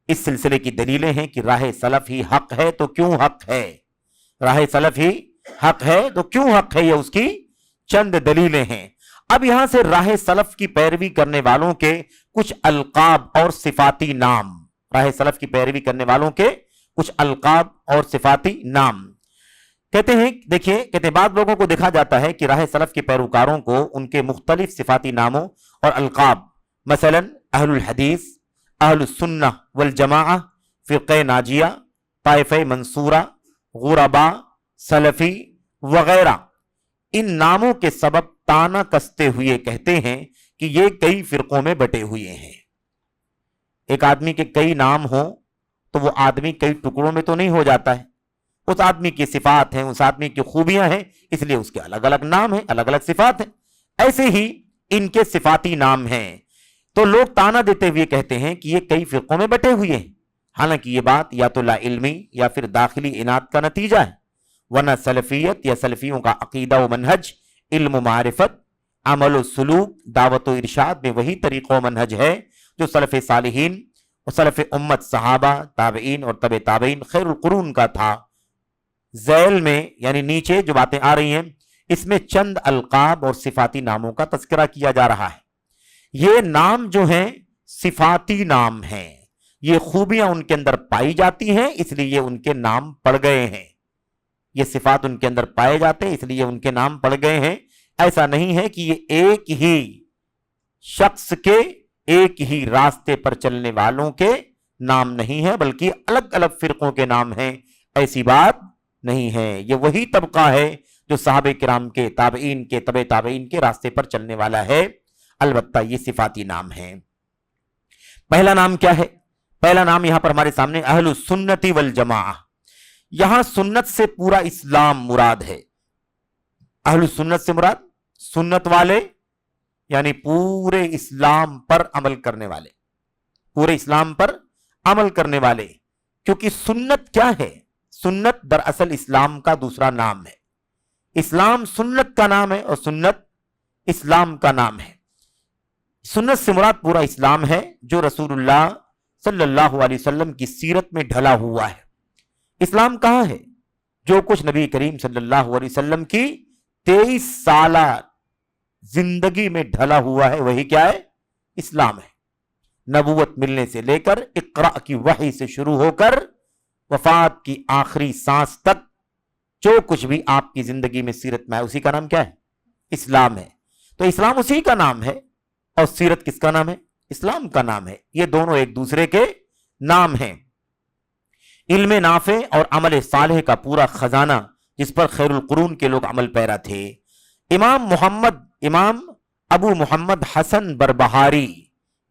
اس سلسلے کی دلیلیں ہیں کہ راہ سلف ہی حق ہے تو کیوں حق ہے، راہ سلف ہی حق ہے تو کیوں حق ہے، یہ اس کی چند دلیلیں ہیں۔ اب یہاں سے راہ سلف کی پیروی کرنے والوں کے کچھ القاب اور صفاتی نام، راہ سلف کی پیروی کرنے والوں کے کچھ القاب اور صفاتی نام کہتے ہیں۔ دیکھیے کہتے ہیں بعض لوگوں کو دیکھا جاتا ہے کہ راہ سلف کے پیروکاروں کو ان کے مختلف صفاتی ناموں اور القاب، مثلا اہل الحدیث، اہل السنہ والجماعہ، فرقہ ناجیہ، طائفہ منصورہ، غرباء، سلفی وغیرہ، ان ناموں کے سبب تانا کستے ہوئے کہتے ہیں کہ یہ کئی فرقوں میں بٹے ہوئے ہیں۔ ایک آدمی کے کئی نام ہوں تو وہ آدمی کئی ٹکڑوں میں تو نہیں ہو جاتا ہے، اس آدمی کی صفات ہیں، اس آدمی کی خوبیاں ہیں، اس لیے اس کے الگ الگ نام ہیں، الگ الگ صفات ہیں۔ ایسے ہی ان کے صفاتی نام ہیں، تو لوگ تانا دیتے ہوئے کہتے ہیں کہ یہ کئی فرقوں میں بٹے ہوئے ہیں، حالانکہ یہ بات یا تو لا علمی یا پھر داخلی اناد کا نتیجہ ہے، ورنہ سلفیت یا سلفیوں کا عقیدہ و منہج علم و معرفت، عمل و سلوک، دعوت و ارشاد میں وہی طریقہ و منہج ہے جو سلف صالحین اور سلف امت صحابہ، تابعین اور تبع تابعین خیر القرون کا تھا۔ ذیل میں یعنی نیچے جو باتیں آ رہی ہیں اس میں چند القاب اور صفاتی ناموں کا تذکرہ کیا جا رہا ہے۔ یہ نام جو ہیں صفاتی نام ہیں، یہ خوبیاں ان کے اندر پائی جاتی ہیں اس لیے ان کے نام پڑ گئے ہیں، یہ صفات ان کے اندر پائے جاتے ہیں اس لیے ان کے نام پڑ گئے ہیں۔ ایسا نہیں ہے کہ یہ ایک ہی شخص کے، ایک ہی راستے پر چلنے والوں کے نام نہیں ہے، بلکہ الگ الگ فرقوں کے نام ہیں، ایسی بات نہیں ہے۔ یہ وہی طبقہ ہے جو صحابہ کرام کے، تابعین کے، تبع تابعین کے راستے پر چلنے والا ہے، البتہ یہ صفاتی نام ہیں۔ پہلا نام کیا ہے؟ پہلا نام یہاں پر ہمارے سامنے اہل السنت والجماعہ، یہاں سنت سے پورا اسلام مراد ہے۔ اہل السنت سے مراد سنت والے، یعنی پورے اسلام پر عمل کرنے والے، پورے اسلام پر عمل کرنے والے. کیونکہ سنت کیا ہے؟ سنت دراصل اسلام کا دوسرا نام ہے. اسلام سنت کا نام ہے اور سنت اسلام کا نام ہے. سنت سے مراد پورا اسلام ہے جو رسول اللہ صلی اللہ علیہ وسلم کی سیرت میں ڈھلا ہوا ہے. اسلام کہاں ہے؟ جو کچھ نبی کریم صلی اللہ علیہ وسلم کی 23 سالہ زندگی میں ڈھلا ہوا ہے وہی کیا ہے؟ اسلام ہے. نبوت ملنے سے لے کر اقرا کی وحی سے شروع ہو کر وفات کی آخری سانس تک جو کچھ بھی آپ کی زندگی میں سیرت میں ہے اسی کا نام کیا ہے؟ اسلام ہے. تو اسلام اسی کا نام ہے اور سیرت کس کا نام ہے؟ اسلام کا نام ہے. یہ دونوں ایک دوسرے کے نام ہیں. علم نافع اور عمل صالح کا پورا خزانہ جس پر خیر القرون کے لوگ عمل پیرا تھے. امام ابو محمد حسن بربہاری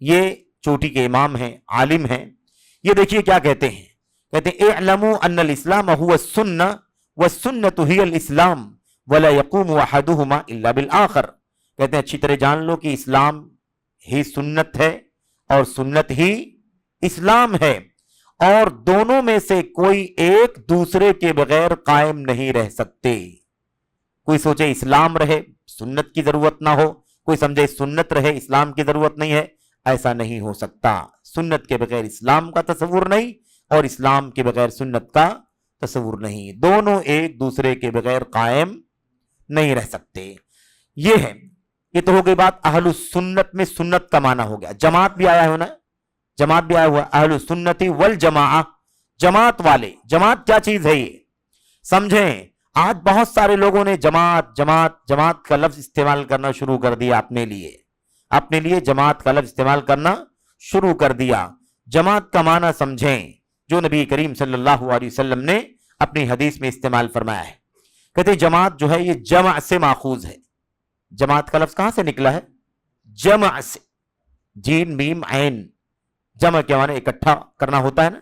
یہ چوٹی کے امام ہیں، عالم ہیں. یہ دیکھیے کیا کہتے ہیں. کہتے ہیں اعلموا ان الاسلام هو السنہ والسنۃ هی الاسلام ولا يقوم احدهما الا بالآخر. کہتے ہیں اچھی طرح جان لو کہ اسلام ہی سنت ہے اور سنت ہی اسلام ہے اور دونوں میں سے کوئی ایک دوسرے کے بغیر قائم نہیں رہ سکتے. کوئی سوچے اسلام رہے سنت کی ضرورت نہ ہو، کوئی سمجھے سنت رہے اسلام کی ضرورت نہیں ہے. ایسا نہیں ہو سکتا. سنت کے بغیر اسلام کا تصور نہیں اور اسلام کے بغیر سنت کا تصور نہیں. دونوں ایک دوسرے کے بغیر قائم نہیں رہ سکتے. یہ ہے. یہ تو ہو گئی بات اہل السنت میں سنت کا معنی ہو گیا. جماعت بھی آیا ہے نا، جماعت بھی آیا ہوا اہل السنت والجماعہ، جماعت والے. جماعت کیا چیز ہے یہ سمجھیں. آج بہت سارے لوگوں نے جماعت جماعت جماعت کا لفظ استعمال کرنا شروع کر دیا اپنے لیے جماعت کا لفظ استعمال کرنا شروع کر دیا. جماعت کا معنی سمجھیں جو نبی کریم صلی اللہ علیہ وسلم نے اپنی حدیث میں استعمال فرمایا ہے. کہتے ہیں جماعت جو ہے یہ جمع سے ماخوذ ہے. جماعت کا لفظ کہاں سے نکلا ہے؟ جمع سے. جین میم عین. جمع کے معنی اکٹھا کرنا ہوتا ہے نا،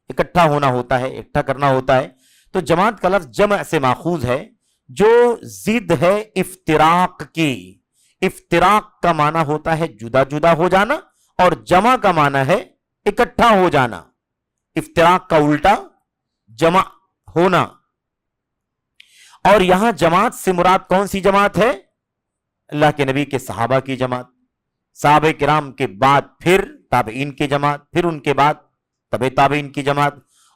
اکٹھا ہونا ہوتا ہے، اکٹھا کرنا ہوتا ہے. تو جماعت کا لفظ جمع سے ماخوذ ہے جو ضد ہے افتراق کی. افتراق کا معنی ہوتا ہے جدا جدا ہو جانا اور جمع کا معنی ہے اکٹھا ہو جانا. افتراق کا الٹا جمع ہونا. اور یہاں جماعت سے مراد کون سی جماعت ہے؟ اللہ کے نبی کے صحابہ کی جماعت، صحابہ کرام کے بعد پھر تابعین کی جماعت، پھر ان کے بعد تبع تابعین کی جماعت،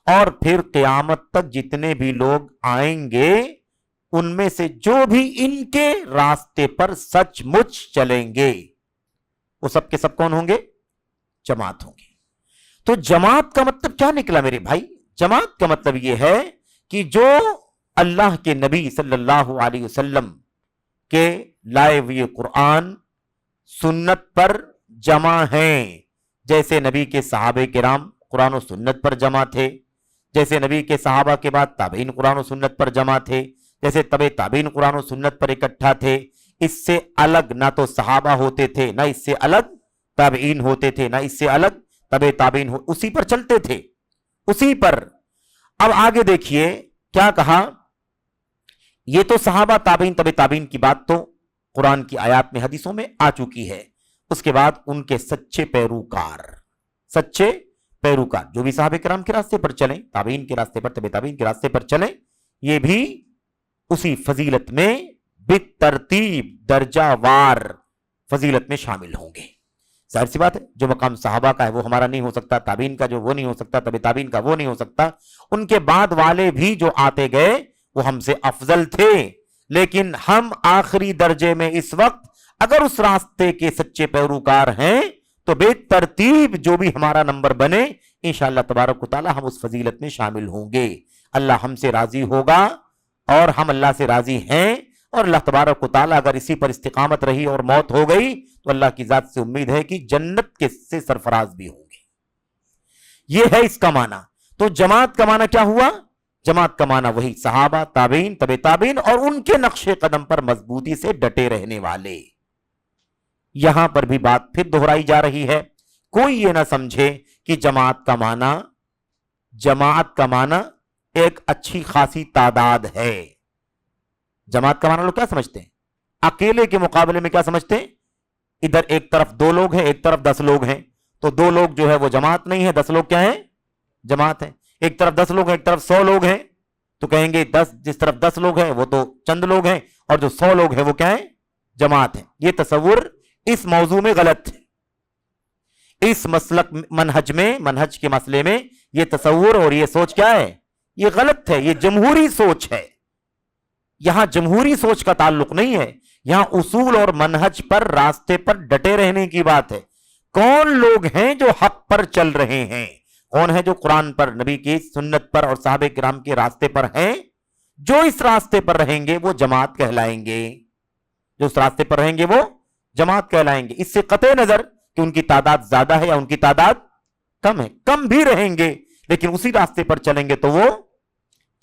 اور پھر قیامت تک جتنے بھی لوگ آئیں گے ان میں سے جو بھی ان کے راستے پر سچ مچ چلیں گے وہ سب کے سب کون ہوں گے؟ جماعت ہوں گے. تو جماعت کا مطلب کیا نکلا میرے بھائی؟ جماعت کا مطلب یہ ہے کہ جو اللہ کے نبی صلی اللہ علیہ وسلم کے لائے ہوئے قرآن سنت پر جمع ہیں. جیسے نبی کے صحابہ کرام قرآن و سنت پر جمع تھے، جیسے نبی کے صحابہ کے بعد تابعین قرآن و سنت پر جمع تھے، جیسے تبع تابعین قرآن و سنت پر اکٹھا تھے. اس سے الگ نہ تو صحابہ ہوتے تھے، نہ اس سے الگ تابعین ہوتے تھے، نہ اس سے الگ تبع تابعین اسی پر چلتے تھے، اسی پر. اب آگے دیکھیے کیا کہا. یہ تو صحابہ تابعین تبع تابعین کی بات تو قرآن کی آیات میں حدیثوں میں آ چکی ہے. اس کے بعد ان کے سچے پیروکار جو بھی صحابہ کرام کے راستے پر چلیں، تابعین کے راستے پر، تبع تابعین کے راستے پر چلیں، یہ بھی اسی فضیلت میں بالترتیب درجہ وار فضیلت میں شامل ہوں گے. ظاہر سی بات ہے جو مقام صحابہ کا ہے وہ ہمارا نہیں ہو سکتا، تابعین کا جو وہ نہیں ہو سکتا، تبع تابعین کا وہ نہیں ہو سکتا. ان کے بعد والے بھی جو آتے گئے وہ ہم سے افضل تھے، لیکن ہم آخری درجے میں اس وقت اگر اس راستے کے سچے پیروکار ہیں تو بے ترتیب جو بھی ہمارا نمبر بنے انشاءاللہ تبارک و تعالی ہم اس فضیلت میں شامل ہوں گے. اللہ ہم سے راضی ہوگا اور ہم اللہ سے راضی ہیں، اور اللہ تبارک و تعالی اگر اسی پر استقامت رہی اور موت ہو گئی تو اللہ کی ذات سے امید ہے کہ جنت کے سے سرفراز بھی ہوں گے. یہ ہے اس کا معنی. تو جماعت کا معنی کیا ہوا؟ جماعت کا معنی وہی صحابہ، تابعین، تبع تابعین اور ان کے نقش قدم پر مضبوطی سے ڈٹے رہنے والے. یہاں پر بھی بات پھر دہرائی جا رہی ہے. کوئی یہ نہ سمجھے کہ جماعت کا معنی ایک اچھی خاصی تعداد ہے. جماعت کا معنی لوگ کیا سمجھتے ہیں؟ اکیلے کے مقابلے میں کیا سمجھتے ہیں؟ ادھر ایک طرف 2 لوگ ہیں, ایک طرف 10 لوگ ہیں, تو 2 لوگ جو ہے وہ جماعت نہیں ہے, 10 لوگ کیا ہیں, جماعت ہے. ایک طرف 10 لوگ ہیں, ایک طرف 100 لوگ ہیں, تو کہیں گے 10 جس طرف 10 لوگ ہیں وہ تو چند لوگ ہیں, اور جو 100 لوگ ہیں وہ کیا ہیں, جماعت ہیں. یہ تصور اس موضوع میں غلط ہے. اس مسلک منہج کے مسئلے میں یہ تصور اور یہ سوچ کیا ہے, یہ غلط ہے, یہ جمہوری سوچ ہے. یہاں جمہوری سوچ کا تعلق نہیں ہے, یہاں اصول اور منہج پر, راستے پر ڈٹے رہنے کی بات ہے. کون لوگ ہیں جو حق پر چل رہے ہیں, کون ہے جو قرآن پر, نبی کی سنت پر اور صحابہ کرام کے راستے پر ہیں, جو اس راستے پر رہیں گے وہ جماعت کہلائیں گے, جو اس راستے پر رہیں گے وہ جماعت کہلائیں گے. اس سے قطع نظر کہ ان کی تعداد زیادہ ہے یا ان کی تعداد کم ہے, کم بھی رہیں گے لیکن اسی راستے پر چلیں گے تو وہ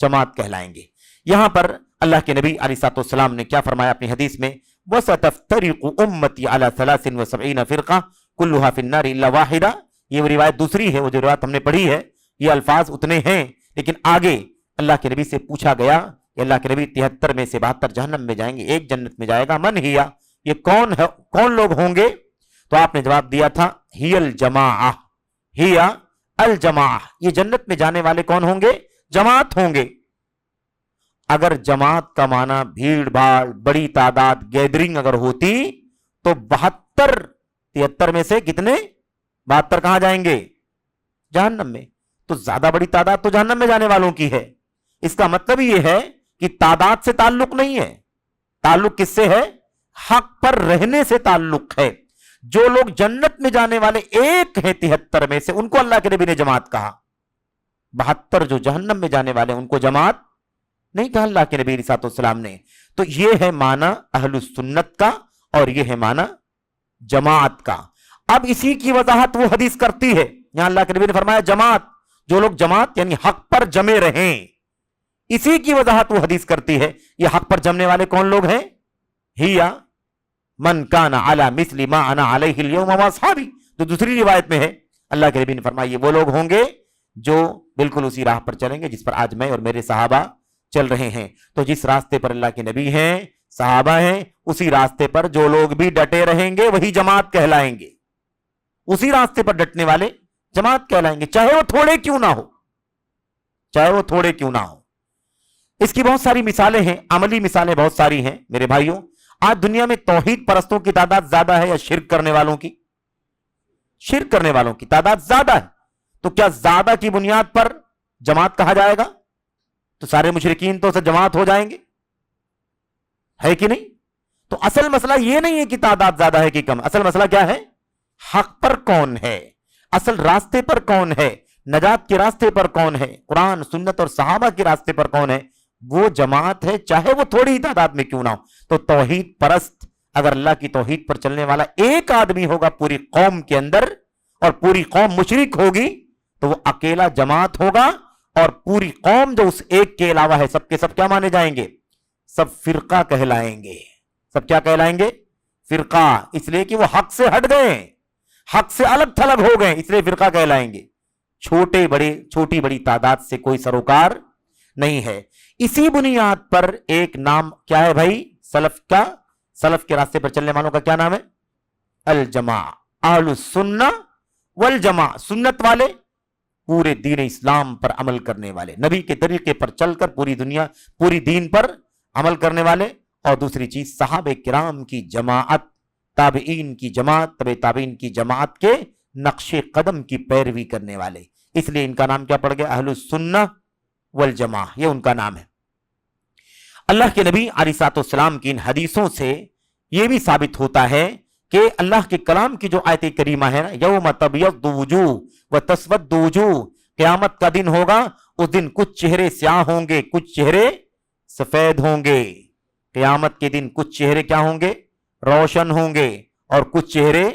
جماعت کہلائیں گے. یہاں پر اللہ کے نبی علیہ الصلوۃ والسلام نے کیا فرمایا اپنی حدیث میں, وَسَتَفْتَرِقُ أُمَّتِي عَلَى 73 فرقہ كُلُّهَا فِي النَّارِ إِلَّا وَاحِدَةً. یہ روایت دوسری ہے, وہ جو روایت ہم نے پڑھی ہے یہ الفاظ اتنے ہیں, لیکن آگے اللہ کے نبی سے پوچھا گیا کہ اللہ کے نبی 73 میں سے 72 جہنم میں جائیں گے, ایک جنت میں جائے گا, من ہیا, یہ کون ہے, کون لوگ ہوں گے؟ تو آپ نے جواب دیا تھا ہی الجماعہ, ہی الجماعہ, یہ جنت میں جانے والے کون ہوں گے؟ جماعت ہوں گے. اگر جماعت کا معنی بھیڑ بھاڑ, بڑی تعداد, گیدرنگ اگر ہوتی تو 73 میں سے کتنے, 72 کہاں جائیں گے؟ جہنم میں. تو زیادہ بڑی تعداد تو جہنم میں جانے والوں کی ہے. اس کا مطلب یہ ہے کہ تعداد سے تعلق نہیں ہے, تعلق کس سے ہے؟ حق پر رہنے سے تعلق ہے. جو لوگ جنت میں جانے والے ایک ہیں 73 میں سے, ان کو اللہ کے نبی نے جماعت کہا. 72 جو جہنم میں جانے والے ان کو جماعت نہیں کہا اللہ کے نبی علیہ الصلوۃ والسلام نے. تو یہ ہے معنی اہل السنت کا اور یہ ہے معنی جماعت کا. اب اسی کی وضاحت وہ حدیث کرتی ہے. یہاں اللہ کے نبی نے فرمایا جماعت, جو لوگ جماعت یعنی حق پر جمے رہیں, اسی کی وضاحت وہ حدیث کرتی ہے. یہ حق پر جمنے والے کون لوگ ہیں؟ ہیا من کان علی مثل ما انا علیہ اليوم واصحابی, جو دوسری روایت میں ہے اللہ کے نبی نے فرمایا یہ وہ لوگ ہوں گے جو بالکل اسی راہ پر چلیں گے جس پر آج میں اور میرے صحابہ چل رہے ہیں. تو جس راستے پر اللہ کے نبی ہیں, صحابہ ہیں, اسی راستے پر جو لوگ بھی ڈٹے رہیں گے وہی جماعت کہلائیں گے. اسی راستے پر ڈٹنے والے جماعت کہلائیں گے, چاہے وہ تھوڑے کیوں نہ ہو, چاہے وہ تھوڑے کیوں نہ ہو. اس کی بہت ساری مثالیں ہیں, عملی مثالیں بہت ساری ہیں میرے بھائیوں. آج دنیا میں توحید پرستوں کی تعداد زیادہ ہے یا شرک کرنے والوں کی؟ شرک کرنے والوں کی تعداد زیادہ ہے. تو کیا زیادہ کی بنیاد پر جماعت کہا جائے گا؟ تو سارے مشرکین تو جماعت ہو جائیں گے, ہے کہ نہیں؟ تو اصل مسئلہ یہ نہیں ہے کہ تعداد زیادہ ہے کہ کم, اصل مسئلہ کیا ہے؟ حق پر کون ہے, اصل راستے پر کون ہے, نجات کے راستے پر کون ہے, قرآن سنت اور صحابہ کے راستے پر کون ہے, وہ جماعت ہے, چاہے وہ تھوڑی ہی تعداد میں کیوں نہ ہو. تو توحید پرست اگر اللہ کی توحید پر چلنے والا ایک آدمی ہوگا پوری قوم کے اندر, اور پوری قوم مشرک ہوگی, تو وہ اکیلا جماعت ہوگا, اور پوری قوم جو اس ایک کے علاوہ ہے سب کے سب کیا مانے جائیں گے؟ سب فرقہ کہلائیں گے. سب کیا کہلائیں گے؟ فرقہ. اس لیے کہ وہ حق سے ہٹ گئے, حق سے الگ تھلگ ہو گئے, اس لیے فرقہ کہلائیں گے. چھوٹی بڑی تعداد سے کوئی سروکار نہیں ہے. اسی بنیاد پر ایک نام کیا ہے بھائی سلف کا, سلف کے راستے پر چلنے والوں کا کیا نام ہے؟ الجماع, اہل السنہ والجماع, سنت والے, پورے دین اسلام پر عمل کرنے والے, نبی کے طریقے پر چل کر پوری دین پر عمل کرنے والے. اور دوسری چیز صحابہ کرام کی جماعت, تابعین کی جماعت, تبع تابعین کی جماعت کے نقش قدم کی پیروی کرنے والے. اس لیے ان کا نام کیا پڑ گیا؟ اہل السنہ والجماع, یہ ان کا نام ہے. اللہ کے نبی علیہ الصلوۃ والسلام کی ان حدیثوں سے یہ بھی ثابت ہوتا ہے کہ اللہ کے کلام کی جو آیت کریمہ ہے نا, یوم تبیض وجوہ وتسود وجوہ, قیامت کا دن ہوگا, اس دن کچھ چہرے سیاہ ہوں گے, کچھ چہرے سفید ہوں گے. قیامت کے دن کچھ چہرے کیا ہوں گے؟ روشن ہوں گے, اور کچھ چہرے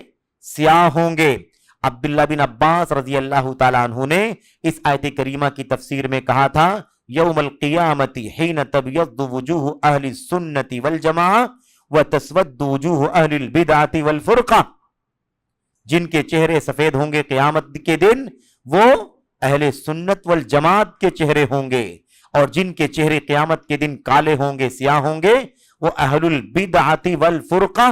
سیاہ ہوں گے. عبداللہ بن عباس رضی اللہ تعالیٰ عنہ نے اس آیت کریمہ کی تفسیر میں کہا تھا یوم القیامت حین تبیض وجوہ اہل السنت والجماع وتسود وجوہ اہل البدعۃ والفرقہ. جن کے چہرے سفید ہوں گے قیامت کے دن وہ اہل سنت والجماعت کے چہرے ہوں گے, اور جن کے چہرے قیامت کے دن کالے ہوں گے, سیاہ ہوں گے, وہ اہل البدعۃ والفرقہ,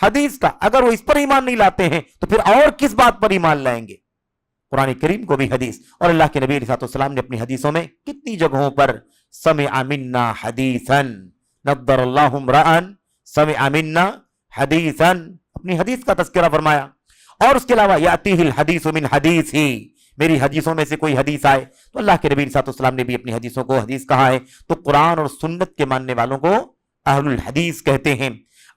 حدیث کا اگر وہ اس پر ایمان نہیں لاتے ہیں تو پھر اور کس بات پر ایمان لائیں گے؟ قرآن کریم کو بھی حدیث، اور اللہ کے نبی علیہ السلام نے اپنی حدیثوں میں کتنی جگہوں پر سمع منا حدیثا نضر اللہ امرأ سمع منا حدیثا، اپنی حدیث کا تذکرہ فرمایا. اور اس کے علاوہ یاتیہ الحدیث من حدیثی، میری حدیثوں میں سے کوئی حدیث آئے تو اللہ کے نبی علیہ السلام نے بھی اپنی حدیثوں کو حدیث کہا ہے. تو قرآن اور سنت کے ماننے والوں کو اہل الحدیث کہتے ہیں.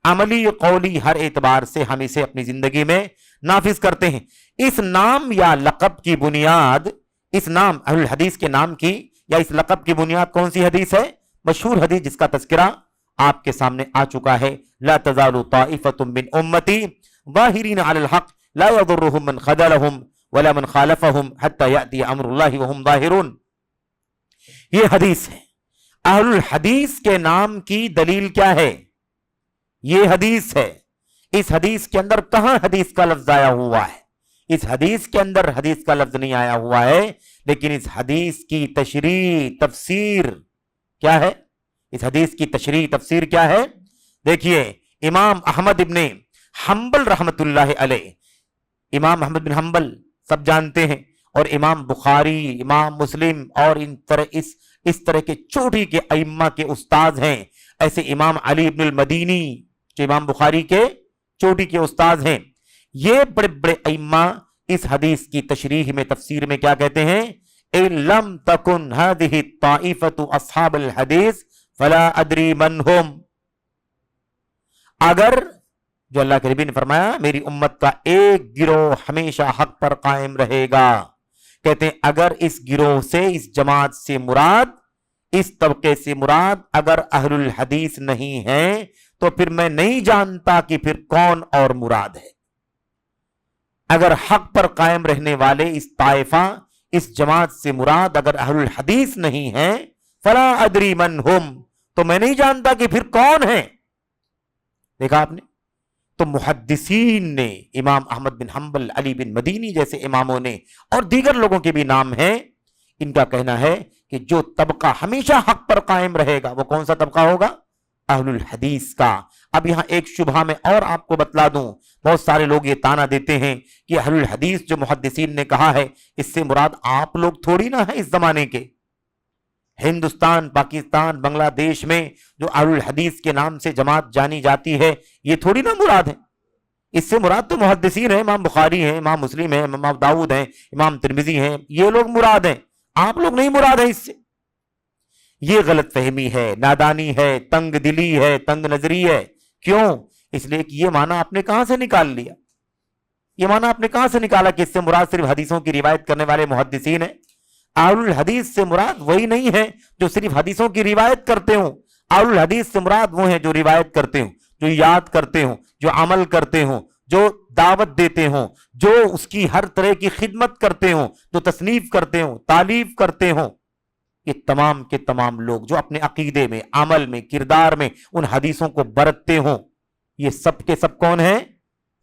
عملی قولی ہر اعتبار سے ہم اسے اپنی زندگی میں نافذ کرتے ہیں. اس نام یا لقب کی بنیاد، اس نام اہل الحدیث کے نام کی یا اس لقب کی بنیاد کون سی حدیث ہے؟ مشہور حدیث جس کا تذکرہ آپ کے سامنے آ چکا ہے، لا تزال طائفۃ من امتی ظاہرین علی الحق لا یضرهم من خذلهم ولا من خالفهم حتى یأتی امر اللہ وهم ظاہرون. یہ حدیث ہے. اہل الحدیث کے نام کی دلیل کیا ہے؟ یہ حدیث ہے. اس حدیث کے اندر کہاں حدیث کا لفظ آیا ہوا ہے؟ اس حدیث کے اندر حدیث کا لفظ نہیں آیا ہوا ہے، لیکن اس حدیث کی تشریح تفسیر کیا ہے؟ اس حدیث کی تشریح تفسیر کیا ہے؟ دیکھیے، امام احمد ابن حنبل رحمت اللہ علیہ، امام احمد بن حنبل سب جانتے ہیں، اور امام بخاری، امام مسلم اور اس طرح کے چوٹی کے ائمہ کے استاد ہیں. ایسے امام علی ابن المدینی جو امام بخاری کے چوٹی کے استاد ہیں، یہ بڑے بڑے ائمہ اس حدیث کی تشریح میں تفسیر میں کیا کہتے ہیں؟ ان لم تکن هذه الطائفة اصحاب الحدیث فلا ادری من هم. اگر جو اللہ کے نبی نے فرمایا میری امت کا ایک گروہ ہمیشہ حق پر قائم رہے گا، کہتے ہیں اگر اس گروہ سے، اس جماعت سے مراد، اس طبقے سے مراد اگر اہل الحدیث نہیں ہیں تو پھر میں نہیں جانتا کہ پھر کون اور مراد ہے. اگر حق پر قائم رہنے والے اس طائفہ، اس جماعت سے مراد اگر اہل الحدیث نہیں ہیں، فلا ادری من ہم، تو میں نہیں جانتا کہ پھر کون ہیں. دیکھا آپ نے؟ تو محدثین نے، امام احمد بن حنبل، علی بن مدینی جیسے اماموں نے، اور دیگر لوگوں کے بھی نام ہیں، ان کا کہنا ہے کہ جو طبقہ ہمیشہ حق پر قائم رہے گا وہ کون سا طبقہ ہوگا؟ اہل الحدیث کا. اب یہاں ایک شبہ میں اور آپ کو بتلا دوں، بہت سارے لوگ یہ تانا دیتے ہیں کہ اہل الحدیث جو محدثین نے کہا ہے اس سے مراد آپ لوگ تھوڑی نہ ہیں. اس زمانے کے ہندوستان، پاکستان، بنگلہ دیش میں جو اہل الحدیث کے نام سے جماعت جانی جاتی ہے یہ تھوڑی نہ مراد ہے. اس سے مراد تو محدثین ہیں، امام بخاری ہیں، امام مسلم ہیں، امام داؤد ہیں، امام ترمذی ہیں، یہ لوگ مراد ہیں. آپ لوگ نہیں مراد ہیں. اس سے یہ غلط فہمی ہے، نادانی ہے، تنگ دلی ہے، تنگ نظری ہے. کیوں؟ اس لیے کہ یہ معنی آپ نے کہاں سے نکال لیا؟ یہ معنی آپ نے کہاں سے نکالا کہ اس سے مراد صرف حدیثوں کی روایت کرنے والے محدثین ہیں؟ اہل الحدیث سے مراد وہی نہیں ہے جو صرف حدیثوں کی روایت کرتے ہوں. اہل الحدیث سے مراد وہ ہیں جو روایت کرتے ہوں، جو یاد کرتے ہوں، جو عمل کرتے ہوں، جو دعوت دیتے ہوں، جو اس کی ہر طرح کی خدمت کرتے ہوں، جو تصنیف کرتے ہوں، تالیف کرتے ہوں. یہ تمام کے تمام لوگ جو اپنے عقیدے میں، عمل میں، کردار میں ان حدیثوں کو برتتے ہوں، یہ سب کے سب کون ہیں؟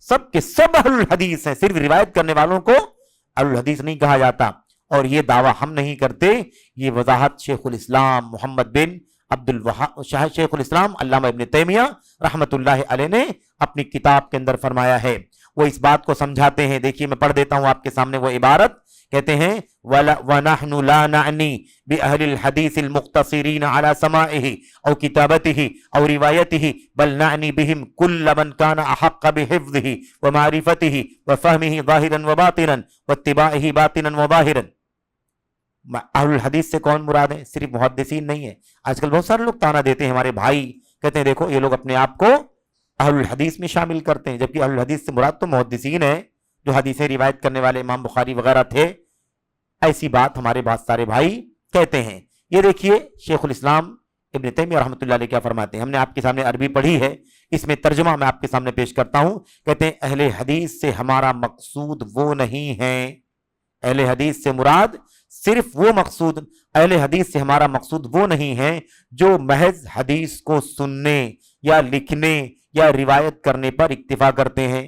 سب کے سب اہل الحدیث ہیں. صرف روایت کرنے والوں کو اہل الحدیث نہیں کہا جاتا. اور یہ دعویٰ ہم نہیں کرتے، یہ وضاحت شیخ الاسلام محمد بن عبد الوہاب، شیخ الاسلام علامہ ابن تیمیہ رحمت اللہ علیہ نے اپنی کتاب کے اندر فرمایا ہے. وہ اس بات کو سمجھاتے ہیں. دیکھیے میں پڑھ دیتا ہوں آپ کے سامنے وہ عبارت. کہتے ہیں وَنَحْنُ لَا نَعْنِي بِأَهْلِ الْحَدِيثِ الْمُقْتَصِرِينَ عَلَى سَمَاعِهِ أَوْ كِتَابَتِهِ أَوْ رِوَايَتِهِ بَلْ نَعْنِي بِهِمْ كُلَّ مَنْ كَانَ أَحَقَّ بِحِفْظِهِ وَمَعْرِفَتِهِ وَفَهْمِهِ ظَاهِرًا وَبَاطِنًا وَاتِّبَاعِهِ بَاطِنًا وَظَاهِرًا. اہل الحدیث سے کون مراد ہے؟ صرف محدثین نہیں ہے. آج کل بہت سارے لوگ تانا دیتے ہیں، ہمارے بھائی کہتے ہیں دیکھو یہ لوگ اپنے آپ کو اہل الحدیث میں شامل کرتے ہیں، جبکہ اہل الحدیث سے مراد تو محدثین ہیں جو حدیثیں روایت کرنے والے امام بخاری وغیرہ تھے. ایسی بات ہمارے بہت سارے بھائی کہتے ہیں. یہ دیکھیے شیخ الاسلام ابن تیمیہ رحمۃ اللہ علیہ کیا فرماتے ہیں. ہم نے آپ کے سامنے عربی پڑھی ہے، اس میں ترجمہ میں آپ کے سامنے پیش کرتا ہوں. کہتے ہیں اہل حدیث سے ہمارا مقصود وہ نہیں ہے، اہل حدیث سے مراد صرف وہ مقصود، اہل حدیث سے ہمارا مقصود وہ نہیں ہے جو محض حدیث کو سننے یا لکھنے یا روایت کرنے پر اکتفا کرتے ہیں.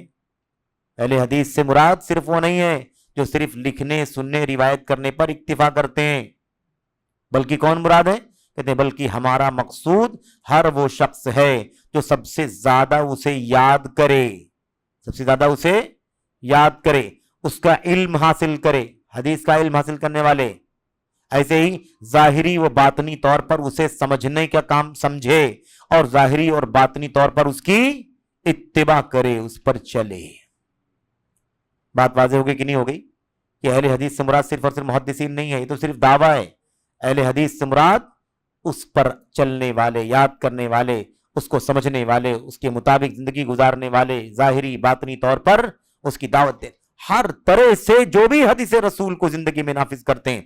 اہل حدیث سے مراد صرف وہ نہیں ہے جو صرف لکھنے، سننے، روایت کرنے پر اکتفا کرتے ہیں، بلکہ کون مراد ہے؟ کہتے ہیں بلکہ ہمارا مقصود ہر وہ شخص ہے جو سب سے زیادہ اسے یاد کرے، سب سے زیادہ اسے یاد کرے، اس کا علم حاصل کرے، حدیث کا علم حاصل کرنے والے، ایسے ہی ظاہری و باطنی طور پر اسے سمجھنے کا کام سمجھے اور ظاہری اور باطنی طور پر اس کی اتباع کرے، اس پر چلے۔ بات واضح ہو گئی کہ نہیں ہو گئی کہ اہل حدیث سے مراد صرف اور صرف محدثین نہیں ہے، یہ تو صرف دعویٰ ہے۔ اہل حدیث سے مراد اس پر چلنے والے، یاد کرنے والے، اس کو سمجھنے والے، اس کے مطابق زندگی گزارنے والے، ظاہری باطنی طور پر اس کی دعوت دے، ہر طرح سے جو بھی حدیث رسول کو زندگی میں نافذ کرتے ہیں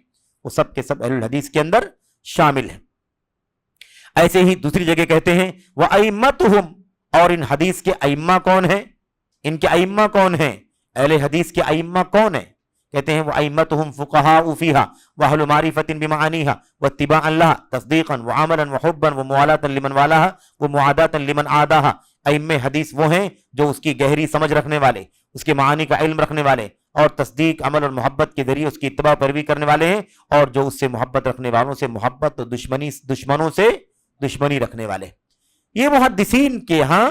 وہ سب کے سب اہل الحدیث کے اندر شامل ہیں۔ ایسے ہی دوسری جگہ کہتے ہیں وَأَئِمَّتُهُمْ، اور ان حدیث کے ائمہ کون ہیں؟ ان کے ائمہ کون ہیں؟ اہل حدیث کے ائمہ کون ہیں؟ کہتے ہیں وَأَئِمَّتُهُمْ فُقَهَاءُ فِيهَا وَأَهْلُ مَعْرِفَةٍ بِمَعَانِيهَا وَاتِّبَاعًا لَهَا تَصْدِيقًا وَعَمَلًا وَحُبًّا وَمُوَالَاةً لِمَنْ وَالَاهَا وَمُعَادَاةً لِمَنْ عَادَاهَا۔ ائمہ حدیث وہ ہیں جو اس کی گہری سمجھ رکھنے والے، اس کے معانی کا علم رکھنے والے، اور تصدیق، عمل اور محبت کے ذریعے اس کی اتباع پیروی کرنے والے ہیں، اور جو اس سے محبت رکھنے والوں سے محبت اور دشمنوں سے دشمنی رکھنے والے۔ یہ محدثین کے ہاں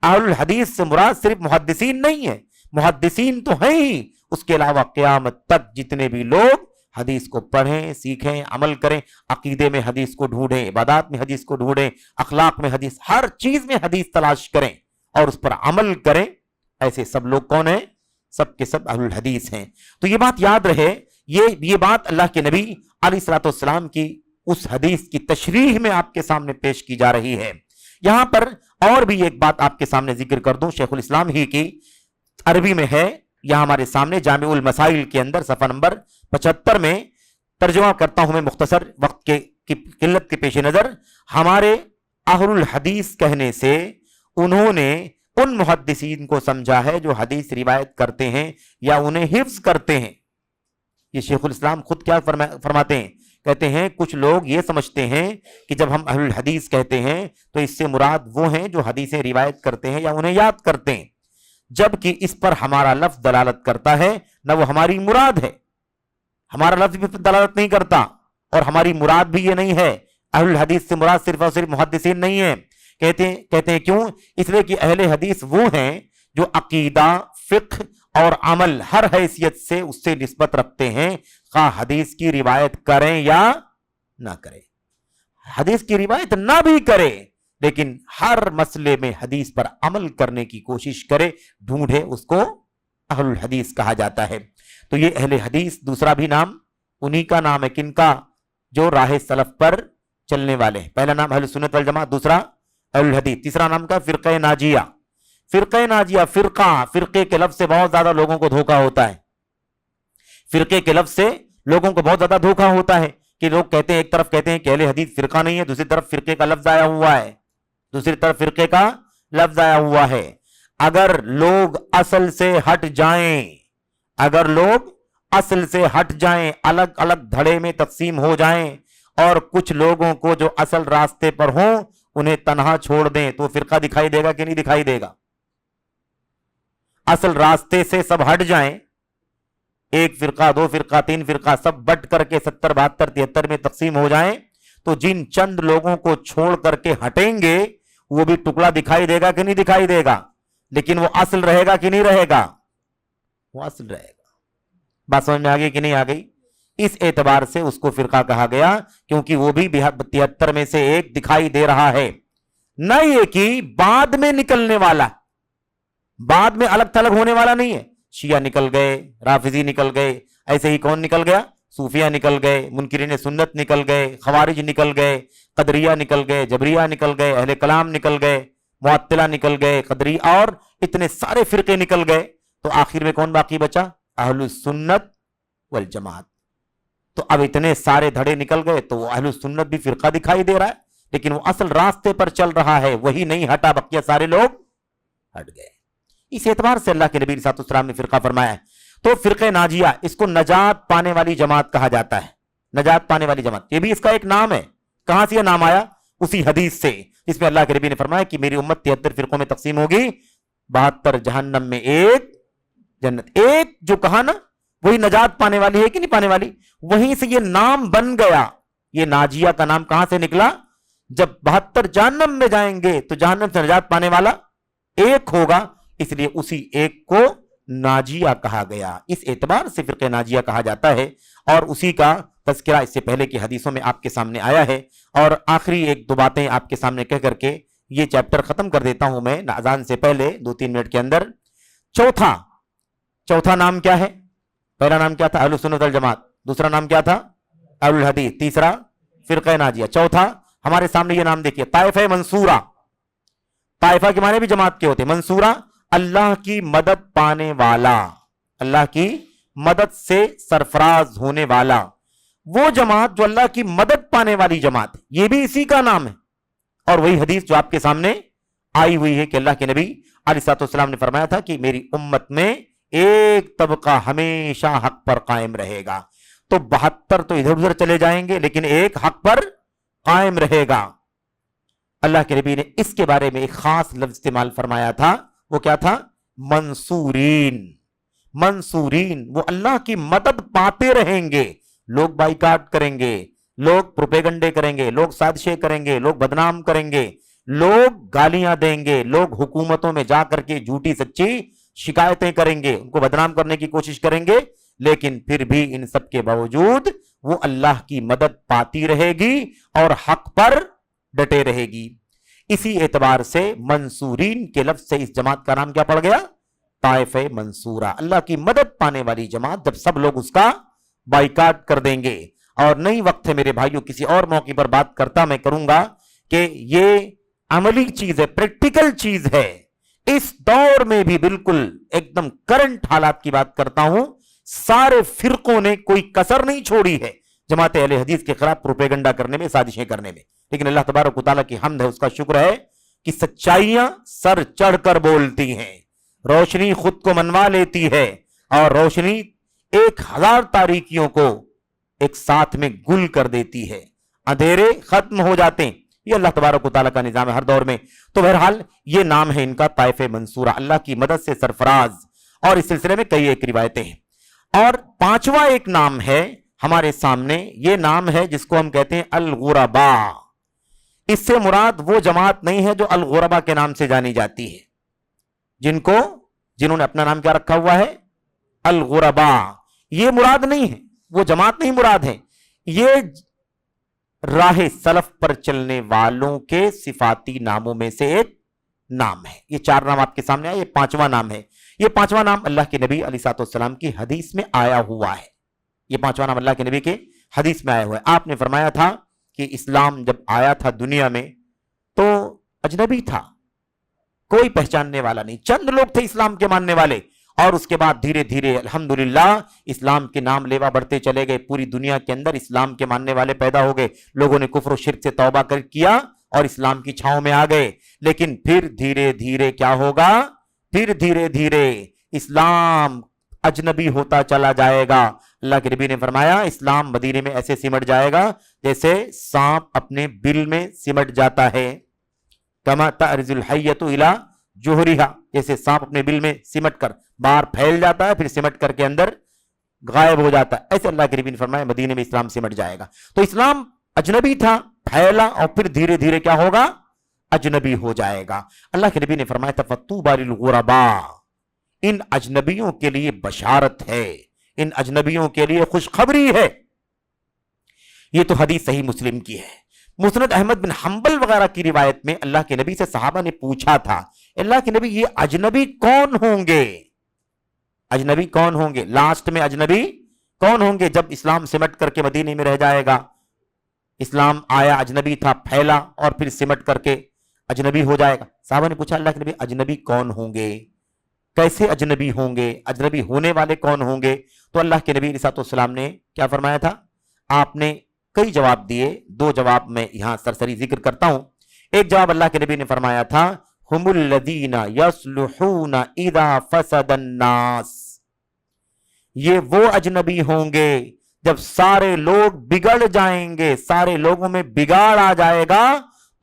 اہل الحدیث سے مراد صرف محدثین نہیں ہے، محدثین تو ہیں ہی، اس کے علاوہ قیامت تک جتنے بھی لوگ حدیث کو پڑھیں، سیکھیں، عمل کریں، عقیدے میں حدیث کو ڈھونڈیں، عبادات میں حدیث کو ڈھونڈیں، اخلاق میں حدیث، ہر چیز میں حدیث تلاش کریں اور اس پر عمل کریں، ایسے سب لوگ کون ہیں؟ سب کے سب اہل الحدیث ہیں۔ تو یہ بات یاد رہے، یہ بات اللہ کے نبی علیہ الصلوۃ والسلام کی اس حدیث کی تشریح میں آپ کے سامنے پیش کی جا رہی ہے۔ یہاں پر اور بھی ایک بات آپ کے سامنے ذکر کر دوں، شیخ الاسلام ہی کی عربی میں ہے، یہاں ہمارے سامنے جامع المسائل کے اندر صفحہ نمبر 75 میں ترجمہ کرتا ہوں میں مختصر، وقت کی قلت کے پیش نظر۔ ہمارے اہل الحدیث کہنے سے انہوں نے ان محدثین کو سمجھا ہے جو حدیث روایت کرتے ہیں یا انہیں حفظ کرتے ہیں۔ یہ شیخ الاسلام خود کیا فرماتے ہیں؟ کہتے ہیں کچھ لوگ یہ سمجھتے ہیں کہ جب ہم اہل الحدیث کہتے ہیں تو اس سے مراد وہ ہیں جو حدیثیں روایت کرتے ہیں یا انہیں یاد کرتے ہیں، جبکہ اس پر ہمارا لفظ دلالت کرتا ہے، نہ وہ ہماری مراد ہے، ہمارا لفظ بھی دلالت نہیں کرتا اور ہماری مراد بھی یہ نہیں ہے۔ اہل الحدیث سے مراد صرف اور صرف محدثین نہیں ہے۔ کہتے ہیں کیوں؟ اس لیے کہ اہل حدیث وہ ہیں جو عقیدہ، فقہ اور عمل ہر حیثیت سے اس سے نسبت رکھتے ہیں، خواہ حدیث کی روایت کریں یا نہ کریں، حدیث کی روایت نہ بھی کرے لیکن ہر مسئلے میں حدیث پر عمل کرنے کی کوشش کرے، ڈھونڈے، اس کو اہل الحدیث کہا جاتا ہے۔ تو یہ اہل حدیث دوسرا بھی نام انہی کا نام ہے، کن کا؟ جو راہ سلف پر چلنے والے ہیں۔ پہلا نام اہل سنت والجماعت، دوسرا اہل الحدیث، تیسرا نام کا فرقہ ناجیہ۔ فرقہ ناجیہ، فرقے کے لفظ سے بہت زیادہ لوگوں کو دھوکا ہوتا ہے، فرقے کے لفظ سے لوگوں کو بہت زیادہ دھوکا ہوتا ہے کہ لوگ کہتے ہیں، ایک طرف کہتے ہیں کہ اہل حدیث فرقہ نہیں ہے، دوسری طرف فرقے کا لفظ آیا ہوا ہے، دوسری طرف فرقے کا لفظ آیا ہوا ہے۔ اگر لوگ اصل سے ہٹ جائیں، اگر لوگ اصل سے ہٹ جائیں، الگ الگ دھڑے میں تقسیم ہو جائیں اور کچھ لوگوں کو جو اصل راستے پر ہوں انہیں تنہا چھوڑ دیں تو فرقہ دکھائی دے گا کہ نہیں دکھائی دے گا؟ اصل راستے سے سب ہٹ جائیں، ایک فرقہ، دو فرقہ، تین فرقہ، سب بٹ کر کے 70 72 73 میں تقسیم ہو جائیں تو جن چند لوگوں کو چھوڑ کر کے ہٹیں گے وہ بھی ٹکڑا دکھائی دے گا کہ نہیں دکھائی دے گا؟ لیکن وہ اصل رہے گا کہ نہیں رہے گا؟ وہ اصل رہے گا۔ بات سمجھ میں آ گئی کہ نہیں آ گئی؟ اس اعتبار سے اس کو فرقہ کہا گیا کیونکہ وہ بھی 73 میں سے ایک دکھائی دے رہا ہے، نہ یہ کہ بعد میں نکلنے والا، بعد میں الگ تھلگ ہونے والا نہیں ہے۔ شیعہ نکل گئے، رافضی نکل گئے، ایسے ہی کون نکل گیا؟ صوفیہ نکل گئے، منکرین سنت نکل گئے، خوارج نکل گئے، قدریہ نکل گئے، جبریہ نکل گئے، اہل کلام نکل گئے، معطلہ نکل گئے، قدری، اور اتنے سارے فرقے نکل گئے، تو آخر میں کون باقی بچا؟ اہل السنت والجماعت۔ تو اب اتنے سارے دھڑے نکل گئے تو وہ اہل السنت بھی فرقہ دکھائی دے رہا ہے لیکن وہ اصل راستے پر چل رہا ہے، وہی نہیں ہٹا، بقیہ سارے لوگ ہٹ گئے۔ اس اعتبار سے اللہ کے نبی صلی اللہ علیہ وسلم نے فرقہ فرمایا ہے۔ تو فرقہ ناجیہ، اس کو نجات پانے والی جماعت کہا جاتا ہے، نجات پانے والی جماعت، یہ بھی اس کا ایک نام ہے۔ کہاں سے یہ نام آیا؟ اسی حدیث سے جس میں اللہ کے نبی نے فرمایا کہ میری امت 73 فرقوں میں تقسیم ہوگی، 72 جہنم میں، ایک جنت۔ ایک جو کہا نا وہی نجات پانے والی ہے کہ نہیں پانے والی؟ وہیں سے یہ نام بن گیا یہ ناجیہ کا نام کہاں سے نکلا؟ جب 72 جہنم میں جائیں گے تو جہنم سے نجات پانے والا ایک ہوگا، اس لیے اسی ایک کو ناجیہ کہا گیا، اس اعتبار سے فرقہ ناجیہ کہا جاتا ہے، اور اسی کا تذکرہ اس سے پہلے کی حدیثوں میں آپ کے سامنے آیا ہے۔ اور آخری ایک دو باتیں آپ کے سامنے کہہ کر کے یہ چیپٹر ختم کر دیتا ہوں میں اذان سے پہلے 2-3 منٹ کے اندر۔ چوتھا نام کیا ہے؟ پہلا نام کیا تھا؟ اہل سنت والجماعت، دوسرا نام کیا تھا؟ اہل الحدیث، تیسرا فرقہ ناجیہ، چوتھا ہمارے سامنے یہ نام دیکھیے طائفہ منصورہ۔ طائفہ کے معنی بھی جماعت کے ہوتے، منصورہ اللہ کی مدد پانے والا، اللہ کی مدد سے سرفراز ہونے والا، وہ جماعت جو اللہ کی مدد پانے والی جماعت، یہ بھی اسی کا نام ہے۔ اور وہی حدیث جو آپ کے سامنے آئی ہوئی ہے کہ اللہ کے نبی علیہ الصلوۃ والسلام نے فرمایا تھا کہ میری امت میں ایک طبقہ ہمیشہ حق پر قائم رہے گا، تو 72 تو ادھر ادھر چلے جائیں گے لیکن ایک حق پر قائم رہے گا۔ اللہ کے نبی نے اس کے بارے میں ایک خاص لفظ استعمال فرمایا تھا، وہ کیا تھا؟ منصورین۔ منصورین، وہ اللہ کی مدد پاتے رہیں گے، لوگ بائیکاٹ کریں گے، لوگ پروپیگنڈے کریں گے، لوگ سازشیں کریں گے، لوگ بدنام کریں گے، لوگ گالیاں دیں گے، لوگ حکومتوں میں جا کر کے جھوٹی سچی شکایتیں کریں گے، ان کو بدنام کرنے کی کوشش کریں گے، لیکن پھر بھی ان سب کے باوجود وہ اللہ کی مدد پاتی رہے گی اور حق پر ڈٹے رہے گی۔ اسی اعتبار سے منصورین کے لفظ سے اس جماعت کا نام کیا پڑ گیا؟ طائفہ منصورہ، اللہ کی مدد پانے والی جماعت، جب سب لوگ اس کا بائیکاٹ کر دیں گے۔ اور نہیں وقت ہے میرے بھائیوں، کسی اور موقع پر بات کرتا میں کروں گا کہ یہ عملی چیز ہے، پریکٹیکل چیز ہے، اس دور میں بھی بالکل ایک دم کرنٹ حالات کی بات کرتا ہوں، سارے فرقوں نے کوئی کسر نہیں چھوڑی ہے جماعت اہل حدیث کے خلاف پروپیگنڈا کرنے میں، سازشیں کرنے میں، لیکن اللہ تبارک و تعالیٰ کی حمد ہے، اس کا شکر ہے کہ سچائیاں سر چڑھ کر بولتی ہیں، روشنی خود کو منوا لیتی ہے، اور روشنی 1000 تاریکیوں کو ایک ساتھ میں گل کر دیتی ہے، اندھیرے ختم ہو جاتے ہیں۔ یہ اللہ تبارک و تعالیٰ کا نظام ہے ہر دور میں۔ تو بہرحال یہ نام ہے ان کا طائفہ منصورہ، اللہ کی مدد سے سرفراز، اور اس سلسلے میں کئی ایک روایتیں ہیں۔ اور 5واں ایک نام ہے ہمارے سامنے، یہ نام ہے جس کو ہم کہتے ہیں الغرباء۔ اس سے مراد وہ جماعت نہیں ہے جو الغرباء کے نام سے جانی جاتی ہے، جنہوں نے اپنا نام کیا رکھا ہوا ہے؟ الغرباء۔ یہ مراد نہیں ہے، وہ جماعت نہیں مراد ہے، یہ راہ سلف پر چلنے والوں کے صفاتی ناموں میں سے ایک نام ہے۔ یہ 4 نام آپ کے سامنے آئے، یہ 5واں نام ہے۔ یہ 5واں نام اللہ کے نبی علیہ الصلوۃ والسلام کی حدیث میں آیا ہوا ہے، یہ 5واں نام اللہ کے نبی کے حدیث میں آیا ہوا ہے۔ آپ نے فرمایا تھا کہ اسلام جب آیا تھا دنیا میں تو اجنبی تھا، کوئی پہچاننے والا نہیں، چند لوگ تھے اسلام کے ماننے والے، اور اس کے بعد دھیرے دھیرے الحمدللہ اسلام کے نام لیوا بڑھتے چلے گئے، پوری دنیا کے اندر اسلام کے ماننے والے پیدا ہو گئے، لوگوں نے کفر و شرک سے توبہ کیا اور اسلام کی چھاؤں میں آ گئے۔ لیکن پھر دھیرے دھیرے کیا ہوگا؟ پھر دھیرے دھیرے اسلام اجنبی ہوتا چلا جائے گا۔ اللہ کے نبی نے فرمایا اسلام مدینے میں ایسے سمٹ جائے گا جیسے سانپ اپنے بل میں سمٹ جاتا ہے، کما تعرض الحیۃ الی جوہریہا، جیسے سانپ اپنے بل میں سمٹ کر باہر پھیل جاتا ہے پھر سمٹ کر کے اندر غائب ہو جاتا ہے، ایسے اللہ کے نبی نے فرمایا مدینے میں اسلام سمٹ جائے گا۔ تو اسلام اجنبی تھا، پھیلا، اور پھر دھیرے دھیرے کیا ہوگا؟ اجنبی ہو جائے گا۔ اللہ کے نبی نے فرمایا تھا فطوبی للغرباء، ان اجنبیوں کے لیے بشارت ہے، ان اجنبیوں کے لیے خوشخبری ہے۔ یہ تو حدیث صحیح مسلم کی ہے۔ مسند احمد بن حنبل وغیرہ کی روایت میں اللہ کے نبی سے صحابہ نے پوچھا تھا اللہ کے نبی یہ اجنبی کون ہوں گے؟ اجنبی کون ہوں گے؟ لاسٹ میں اجنبی کون ہوں گے جب اسلام سمٹ کر کے مدینے میں رہ جائے گا؟ اسلام آیا اجنبی تھا، پھیلا اور پھر سمٹ کر کے اجنبی ہو جائے گا۔ صحابہ نے پوچھا اللہ کے نبی اجنبی کون ہوں گے؟ کیسے اجنبی ہوں گے؟ اجنبی ہونے والے کون ہوں گے؟ تو اللہ کے نبی علیہ الصلوۃ والسلام نے کیا فرمایا تھا؟ آپ نے کئی جواب دیے، 2 جواب میں یہاں سرسری ذکر کرتا ہوں۔ ایک جواب اللہ کے نبی نے فرمایا تھا ہم الذین یصلحون اذا فسد الناس، یہ وہ اجنبی ہوں گے جب سارے لوگ بگڑ جائیں گے، سارے لوگوں میں بگاڑ آ جائے گا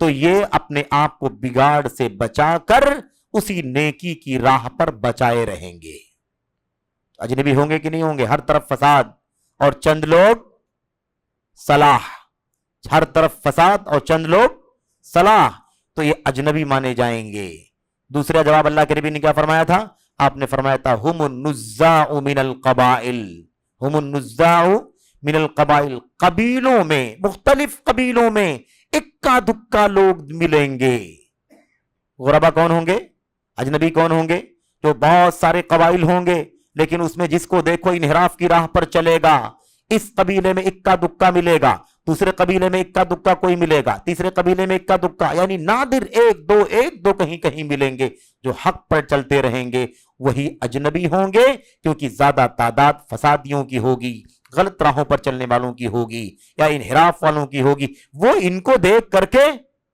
تو یہ اپنے آپ کو بگاڑ سے بچا کر اسی نیکی کی راہ پر بچائے رہیں گے۔ اجنبی ہوں گے کہ نہیں ہوں گے؟ ہر طرف فساد اور چند لوگ صلاح، ہر طرف فساد اور چند لوگ صلاح، تو یہ اجنبی مانے جائیں گے۔ دوسرا جواب اللہ کے نبی نے کیا فرمایا تھا؟ آپ نے فرمایا تھا ہم النزاع من القبائل، ہم النزاع من القبائل، قبیلوں میں، مختلف قبیلوں میں اکا دکا لوگ ملیں گے۔ غربا کون ہوں گے؟ اجنبی کون ہوں گے؟ جو بہت سارے قبائل ہوں گے لیکن اس میں جس کو دیکھو انحراف کی راہ پر چلے گا، اس قبیلے میں اکا دکا ملے گا، دوسرے قبیلے میں اکا دکا کوئی ملے گا، تیسرے قبیلے میں اکا دکا، یعنی نادر ایک دو کہیں کہیں ملیں گے۔ جو حق پر چلتے رہیں گے وہی اجنبی ہوں گے، کیونکہ زیادہ تعداد فسادیوں کی ہوگی، غلط راہوں پر چلنے والوں کی ہوگی یا انحراف والوں کی ہوگی۔ وہ ان کو دیکھ کر کے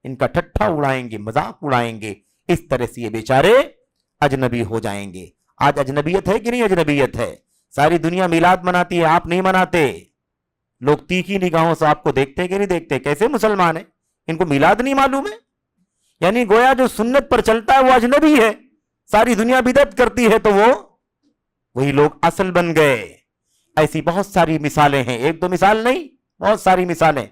ان کا ٹھٹھا اڑائیں گے، مذاق اڑائیں گے، اس طرح سے یہ بیچارے اجنبی ہو جائیں گے۔ آج اجنبیت ہے کہ نہیں اجنبیت ہے؟ ساری دنیا میلاد مناتی ہے، آپ نہیں مناتے۔ لوگ تیکھی نگاہوں سے آپ کو دیکھتے کہ نہیں دیکھتے؟ کیسے مسلمان ہیں؟ ان کو میلاد نہیں معلوم ہے؟ یعنی گویا جو سنت پر چلتا ہے وہ اجنبی ہے، ساری دنیا بدعت کرتی ہے تو وہ وہی لوگ اصل بن گئے۔ ایسی بہت ساری مثالیں ہیں، ایک دو مثال نہیں، بہت ساری مثالیں۔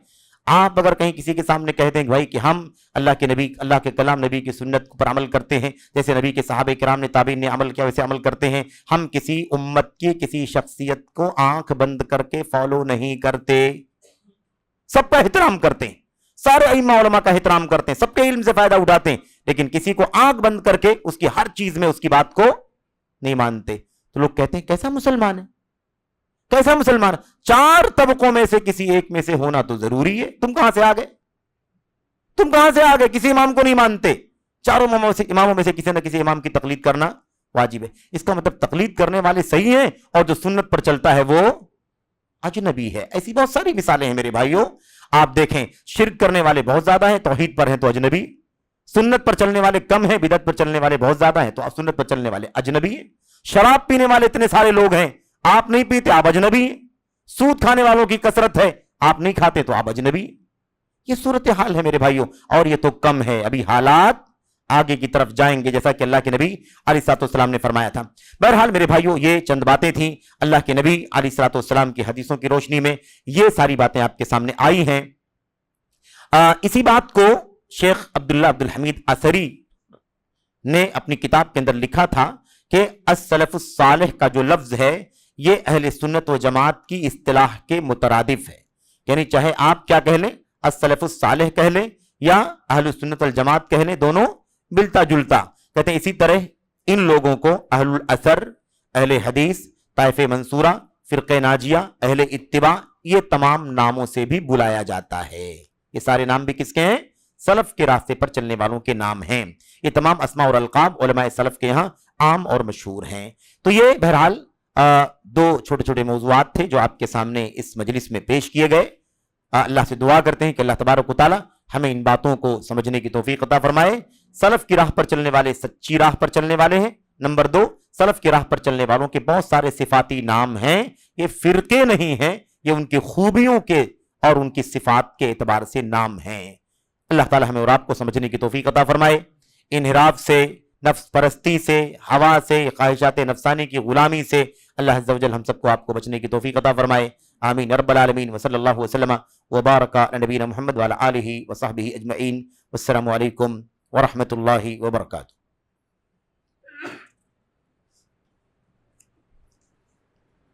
آپ اگر کہیں کسی کے سامنے کہہ دیں بھائی کہ ہم اللہ کے نبی، اللہ کے کلام نبی کی سنت پر عمل کرتے ہیں، جیسے نبی کے صحابہ کرام نے، تابعین نے عمل کیا ویسے عمل کرتے ہیں، ہم کسی امت کی کسی شخصیت کو آنکھ بند کر کے فالو نہیں کرتے، سب کا احترام کرتے ہیں، سارے ائمہ علماء کا احترام کرتے ہیں، سب کے علم سے فائدہ اٹھاتے ہیں، لیکن کسی کو آنکھ بند کر کے اس کی ہر چیز میں اس کی بات کو نہیں مانتے، تو لوگ کہتے ہیں کیسا مسلمان ہے، کیسا مسلمان؟ چار طبقوں میں سے کسی ایک میں سے ہونا تو ضروری ہے۔ تم کہاں سے آ گئے؟ تم کہاں سے آ گئے؟ کسی امام کو نہیں مانتے، چاروں اماموں میں سے کسی نہ کسی امام کی تقلید کرنا واجب ہے۔ اس کا مطلب تقلید کرنے والے صحیح ہیں اور جو سنت پر چلتا ہے وہ اجنبی ہے۔ ایسی بہت ساری مثالیں ہیں میرے بھائیوں، آپ دیکھیں، شرک کرنے والے بہت زیادہ ہیں، توحید پر ہیں تو اجنبی، سنت پر چلنے والے کم ہیں، بدعت پر چلنے والے بہت زیادہ ہیں تو سنت پر چلنے والے اجنبی ہیں۔ شراب پینے والے اتنے سارے لوگ ہیں، آپ نہیں پیتے آپ اجنبی ہیں۔ سود کھانے والوں کی کثرت ہے، آپ نہیں کھاتے تو آپ اجنبی ہیں۔ یہ صورتحال ہے میرے بھائیوں، اور یہ تو کم ہے، ابھی حالات آگے کی طرف جائیں گے جیسا کہ اللہ کے نبی علیہ الصلوۃ والسلام نے فرمایا تھا۔ بہرحال میرے بھائیوں، یہ چند باتیں تھیں اللہ کے نبی علیہ الصلوۃ والسلام کی حدیثوں کی روشنی میں، یہ ساری باتیں آپ کے سامنے آئی ہیں۔ اسی بات کو شیخ عبداللہ عبدالحمید اثری نے اپنی کتاب کے اندر لکھا تھا کہ السلف الصالح کا جو لفظ ہے یہ اہل سنت و جماعت کی اصطلاح کے مترادف ہے، یعنی چاہے آپ کیا کہہ لیں، السلف الصالح کہہ لیں یا اہل سنت والجماعت کہہ لیں، دونوں ملتا جلتا۔ کہتے ہیں اسی طرح ان لوگوں کو اہل الاثر، اہل حدیث، طائفہ منصورہ، فرقہ ناجیہ، اہل اتباع، یہ تمام ناموں سے بھی بلایا جاتا ہے۔ یہ سارے نام بھی کس کے ہیں؟ سلف کے راستے پر چلنے والوں کے نام ہیں۔ یہ تمام اسماء اور القاب علماء سلف کے یہاں عام اور مشہور ہیں۔ تو یہ بہرحال دو چھوٹے چھوٹے موضوعات تھے جو آپ کے سامنے اس مجلس میں پیش کیے گئے۔ اللہ سے دعا کرتے ہیں کہ اللہ تبارک و تعالی ہمیں ان باتوں کو سمجھنے کی توفیق عطا فرمائے۔ سلف کی راہ پر چلنے والے سچی راہ پر چلنے والے ہیں۔ نمبر 2، سلف کی راہ پر چلنے والوں کے بہت سارے صفاتی نام ہیں، یہ فرقے نہیں ہیں، یہ ان کی خوبیوں کے اور ان کی صفات کے اعتبار سے نام ہیں۔ اللہ تعالی ہمیں اور آپ کو سمجھنے کی توفیق عطا فرمائے۔ انحراف سے، نفس پرستی سے، ہوا سے، خواہشات نفسانی کی غلامی سے اللہ عز و جل ہم سب کو آپ کو بچنے کی توفیق عطا فرمائے۔ آمین رب العالمین، وصلی اللہ وسلم وبارک علی نبینا محمد وعلی آلہ وصحبہ اجمعین۔ والسلام علیکم ورحمۃ اللہ وبرکاتہ۔